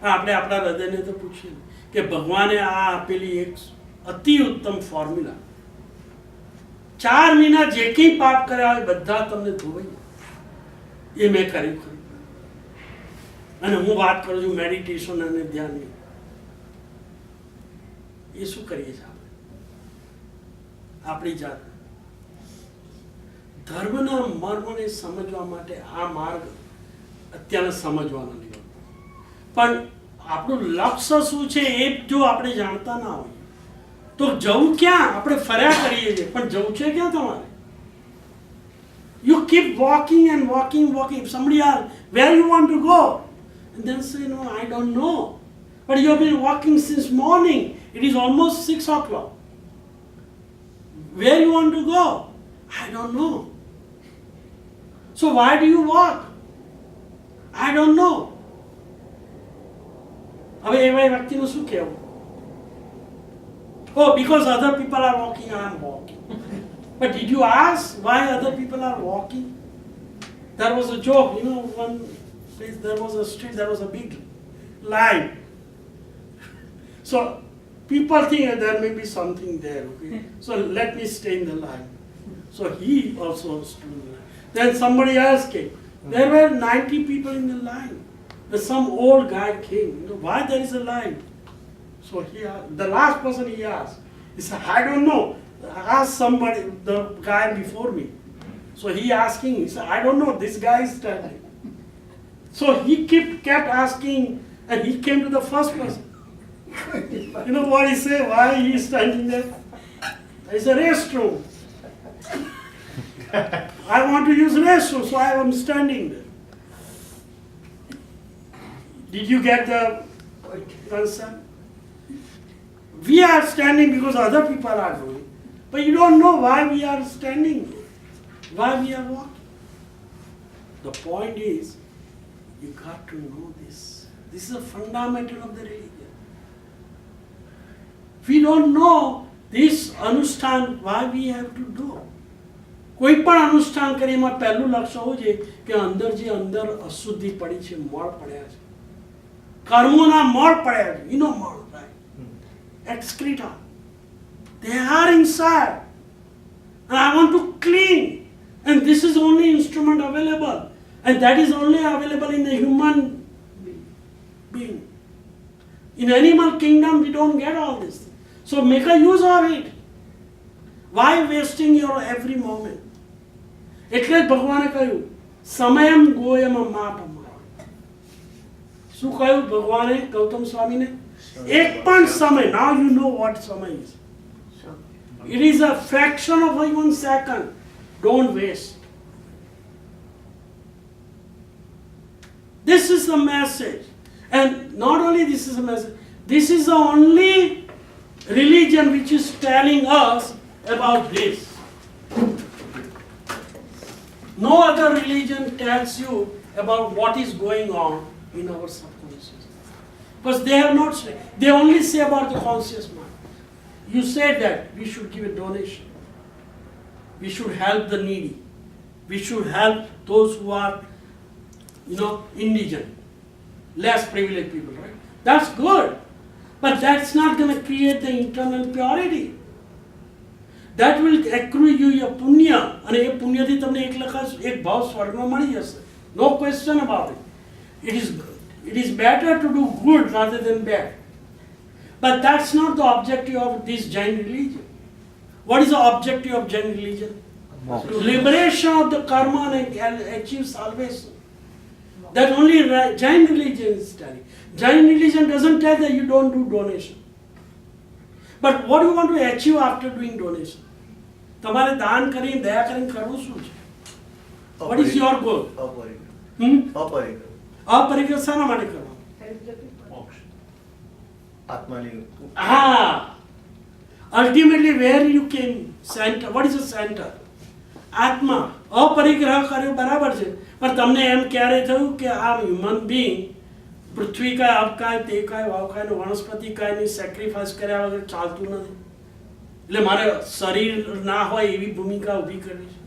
A: આપણે આપણા હૃદયને તો પૂછીએ કે ભગવાને આ આપેલી એક અતિ ઉત્તમ ફોર્મ્યુલા, 4 મહિના જે કંઈ પાપ કર્યા હોય બધા તમને ધોવાઈ. એ મેં કર્યું ખરું. અને હું વાત કરું છું મેડિટેશન અને ધ્યાનની. એ શું કરીએ છીએ આપણે આપણી જાત? ધર્મના મર્મને સમજવા માટે આ માર્ગ અત્યારે સમજવાનો નહીં, પણ આપણું લક્ષ્ય શું છે એ જો આપણે જાણતા ના હોય તો જવું ક્યાં? આપણે ફર્યા કરીએ છીએ, પણ જવું છે ક્યાં તમારે? You keep walking and walking. Somebody asks, where you want to go? And then say, no, I don't know. But you have been walking since morning. It is almost 6 o'clock. Where you want to go? I don't know. So why do you walk? I don't know. હવે એવા વ્યક્તિનું શું કહેવું? Oh, because other people are walking, I am walking. But did you ask why other people are walking? There was a joke, one place there was a street, there was a big line. So people think that there may be something there, okay? So let me stay in the line. So he also stood in the line. Then somebody else came. There were 90 people in the line. Then some old guy came. Why there is a line? So the last person he asked, he said, I don't know. Ask somebody, the guy before me. So he asking, he said, I don't know, this guy is standing. So he kept asking, and he came to the first person. You know what he said? Why he is standing there? It's a restroom. I want to use restroom, so I am standing there. Did you get the concept? We are standing because other people are doing, but you don't know why we are standing, why we are walking. The point is, you got to know this. This is a fundamental of the religion. We don't know this Anushthan, why we have to do. કોઈ પણ અનુષ્ઠાન કરી એમાં પહેલું લક્ષ્ય હોવું જોઈએ કે અંદર જે અંદર અશુદ્ધિ પડી છે, મળ પડ્યા છે, કર્મોના મળ પડ્યા છે, મળ, right? Excreta. They are inside. And I want to clean. And this is only instrument available. And that is only available in the human being. In animal kingdom, we don't get all this. So make a use of it. Why wasting your every moment? એટલે જ ભગવાને કહ્યું સમયમ ગોયમ માપમ. શું કહ્યું ભગવાને ગૌતમ સ્વામીને? એક પણ સમય, now you know what સમય is. It is a fraction of a 1 second. Don't waste. This is the message. And not only this is the message, this is the only religion which is telling us about this. No other religion tells you about what is going on in our subconscious. Because they have not said, they only say about the conscious mind. You said that we should give a donation. We should help the needy. We should help those who are, indigent, less privileged people, right? That's good. But that's not going to create the internal purity. That will accrue you your punya. And a punya thi tamne ek bhav swargma mali jase. No question about it. It is better to do good rather than bad. But that's not the objective of this Jain religion. What is the objective of Jain religion? Liberation of the karma and achieve salvation. That only Jain religion is telling. Jain religion doesn't tell that you don't do donation. But what do you want to achieve after doing donation? તમારે દાન કરીને દયા કરીને કરવું શું છે? What is your goal? અપરિગ્રહ શાના માટે કરવાનું? Ultimately where you came, center. What is the center? આત્મા. અપરિગ્રહ કર્યો બરાબર છે, પણ તમને એમ ક્યારે થયું કે આ હ્યુમન બીંગ પૃથ્વી કાય, અબકાય, તેકાય, વાવકાય, વનસ્પતિ કાયની સેક્રિફાઈસ કર્યા વગર ચાલતું નથી. એટલે મારે શરીર ના હોય એવી ભૂમિકા ઊભી કરવી છે.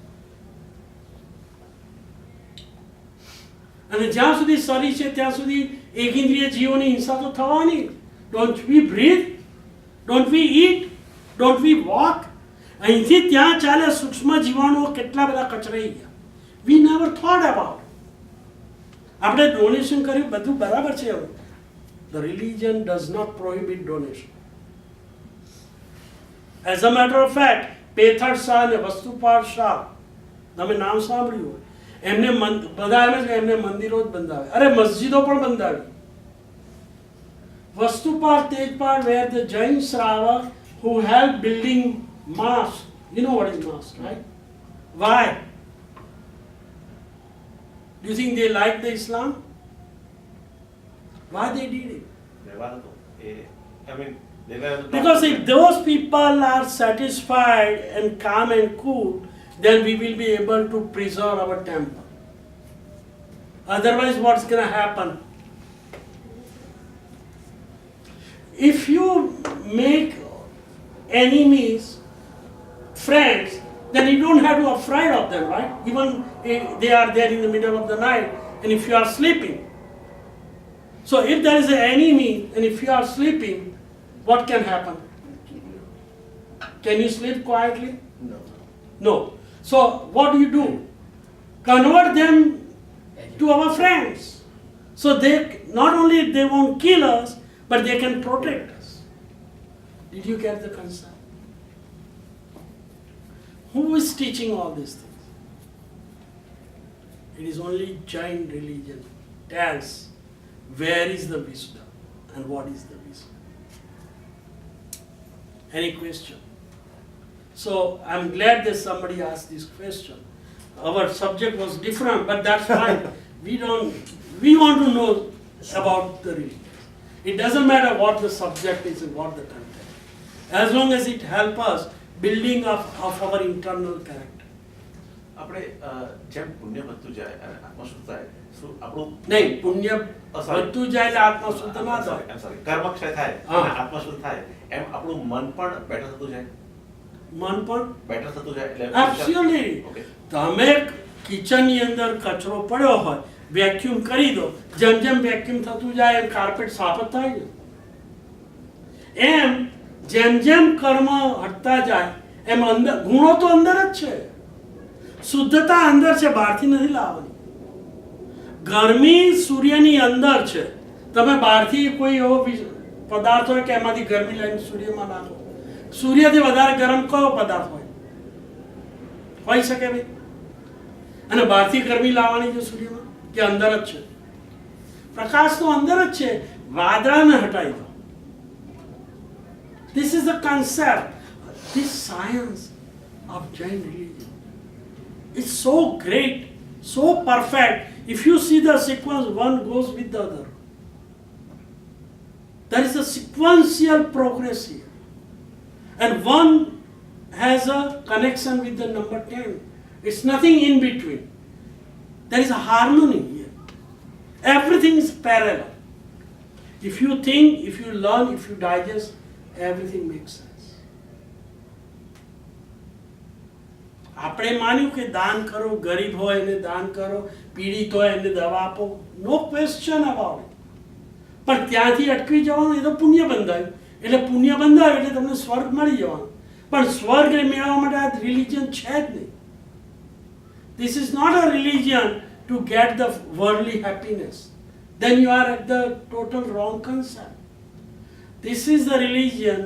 A: અને જ્યાં સુધી શરીર છે ત્યાં સુધી એકેન્દ્રિય જીવોની હિંસા તો થવાની. Don't we breathe? Don't we eat? Don't we walk? અહીંથી ત્યાં ચાલે સૂક્ષ્મ જીવાણુઓ કેટલા બધા કચરાઈ ગયા. We never thought about it. આપણે ડોનેશન કર્યું બધું બરાબર છે. The religion does not prohibit donation. As a matter of fact, પેથડ Shah અને વસ્તુપાલ શાહ, તમે નામ સાંભળ્યું હોય, એમને બધા એમ જ એમને મંદિરો જ બંધાવે. અરે મસ્જિદો પણ બંધાવી. Vastupal Tejpal were the Jain Shravak who helped building mosque. You know what is mosque, right? Why? Do you think they like the Islam? Why they did it? Because if those people are satisfied and calm and cool, then we will be able to preserve our temple. Otherwise, what's going to happen? if you make enemies friends, then you don't have to be afraid of them, right? Even if they are there in the middle of the night and if you are sleeping. So if there is an enemy and if you are sleeping, what can happen? Can you sleep quietly?
C: No.
A: No. So what do? Convert them to our friends. So they not only they won't kill us, but they can protect us. Did you get the concept? Who is teaching all these things? It is only Jain religion tells where is the wisdom and what is the wisdom. Any question? So I'm glad that somebody asked this question. Our subject was different, but that's fine. We want to know about the religion. It doesn't matter what the subject is and what the content. As long as it helps us building up of our internal character.
E: આપણે જેમ પુણ્ય વધતું જાય અને આત્મા શુદ્ધ થાય શું આપણું
A: નહીં, પુણ્ય વધતું જાય એટલે આત્મા શુદ્ધ ના થાય.
E: I'm sorry, કર્મક્ષય થાય
A: હા.
E: અને આત્મા શુદ્ધ થાય એમ આપણું મન પણ બેટર થતું જાય
A: મન પણ
E: બેટર થતું જાય એટલે
A: Absolutely.
E: ઓકે
A: તમે કિચનની અંદર કચરો પડ્યો હોય, વેક્યુમ કરી દો, જેમ જેમ વેક્યુમ થતું જાય એમ કાર્પેટ સાફ જ થાય ને. એમ જેમ જેમ કર્મ હટતા જાય એમ અંદર ગુણો તો અંદર જ છે, શુદ્ધતા અંદર છે, બહારથી નથી લાવવાની. ગરમી સૂર્યની અંદર છે, તમે બહારથી કોઈ એવો પદાર્થ હોય કે એમાંથી ગરમી લઈને સૂર્યમાં નાખો, સૂર્યથી વધારે ગરમ કયો પદાર્થ હોય? હોઈ શકે ભાઈ? અને બહારથી ગરમી લાવવાની છે સૂર્યમાં કે અંદર જ છે? પ્રકાશ તો અંદર જ છે, વાદળાને હટાવી દો. This is the concept, this science of Jain religion. It's so great, so perfect. If you see the sequence, one goes with the other. There is a sequential progress here. And one has a connection with the number 10. It's nothing in between. There is a harmony here. Everything is parallel. If you think, if you learn, if you digest, everything makes sense. આપણે માન્યું કે દાન કરો, ગરીબ હોય એને દાન કરો, પીડિત હોય એને દવા આપો, નો ક્વેશ્ચન અબાઉટ ઇટ. પણ ત્યાંથી અટકી જવાનું એ તો પુણ્ય બંધાયું, એટલે પુણ્ય બંધાયું એટલે તમને સ્વર્ગ મળી જવાનું. પણ સ્વર્ગ મેળવવા માટે આ રિલિજન છે જ નહીં. This is not a religion to get the worldly happiness. Then you are at the total wrong concept. This is the religion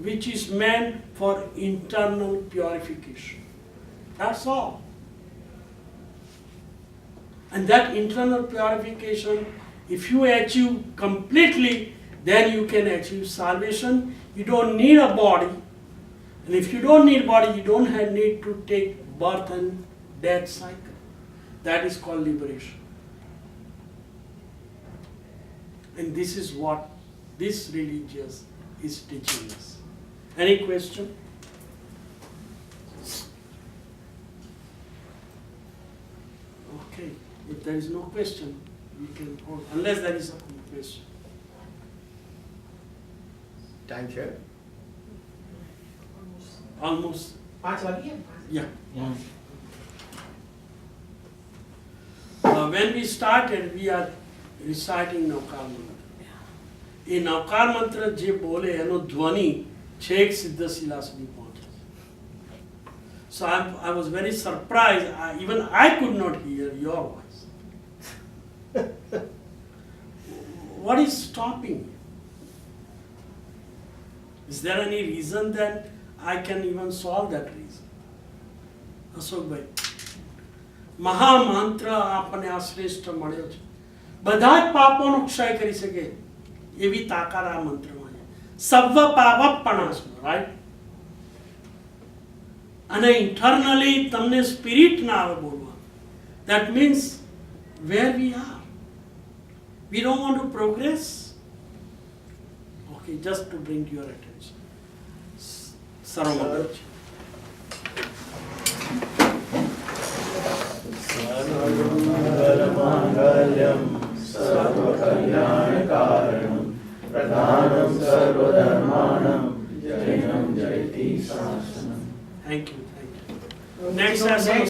A: which is meant for internal purification. That's all. And that internal purification, if you achieve completely, then you can achieve salvation. You don't need a body. And if you don't need body, you don't need to take birth and death cycle. That is called liberation. And this is what this religious is teaching us. Any question? Okay, if there is no question, we can hold, unless there is a question.
C: Time છે?
A: Almost,
D: 5 વાગ્યે
A: yeah. When we started, we are reciting Navkar Mantra. એ નવકાર મંત્ર જે બોલે એનો ધ્વનિ છેક સિદ્ધશિલા સુધી પહોંચે. So I was very surprised. Even I could not hear your voice. What is stopping you? Is there any reason that I can even solve that reason? Ashok ભાઈ, મહામંત્ર આપણને આ શ્રેષ્ઠ મળ્યો છે, બધા જ પાપોનો ક્ષય કરી શકે એવી તાકાત આ મંત્રમાં છે. સર્વ પાવપણાસુ, રાઈટ? અને ઇન્ટરનલી તમને સ્પિરિટ ના આવે બોલવા. That means where we are. We don't want to progress. Okay, just to bring your attention. Sarvamangala.
C: सर्वमङ्गलमाङ्गल्यं सर्वकल्याणकारणं
I: प्रधानं सर्वधर्माणां जैनं जयति शासनम्.
A: Thank you. Next
D: So
A: session.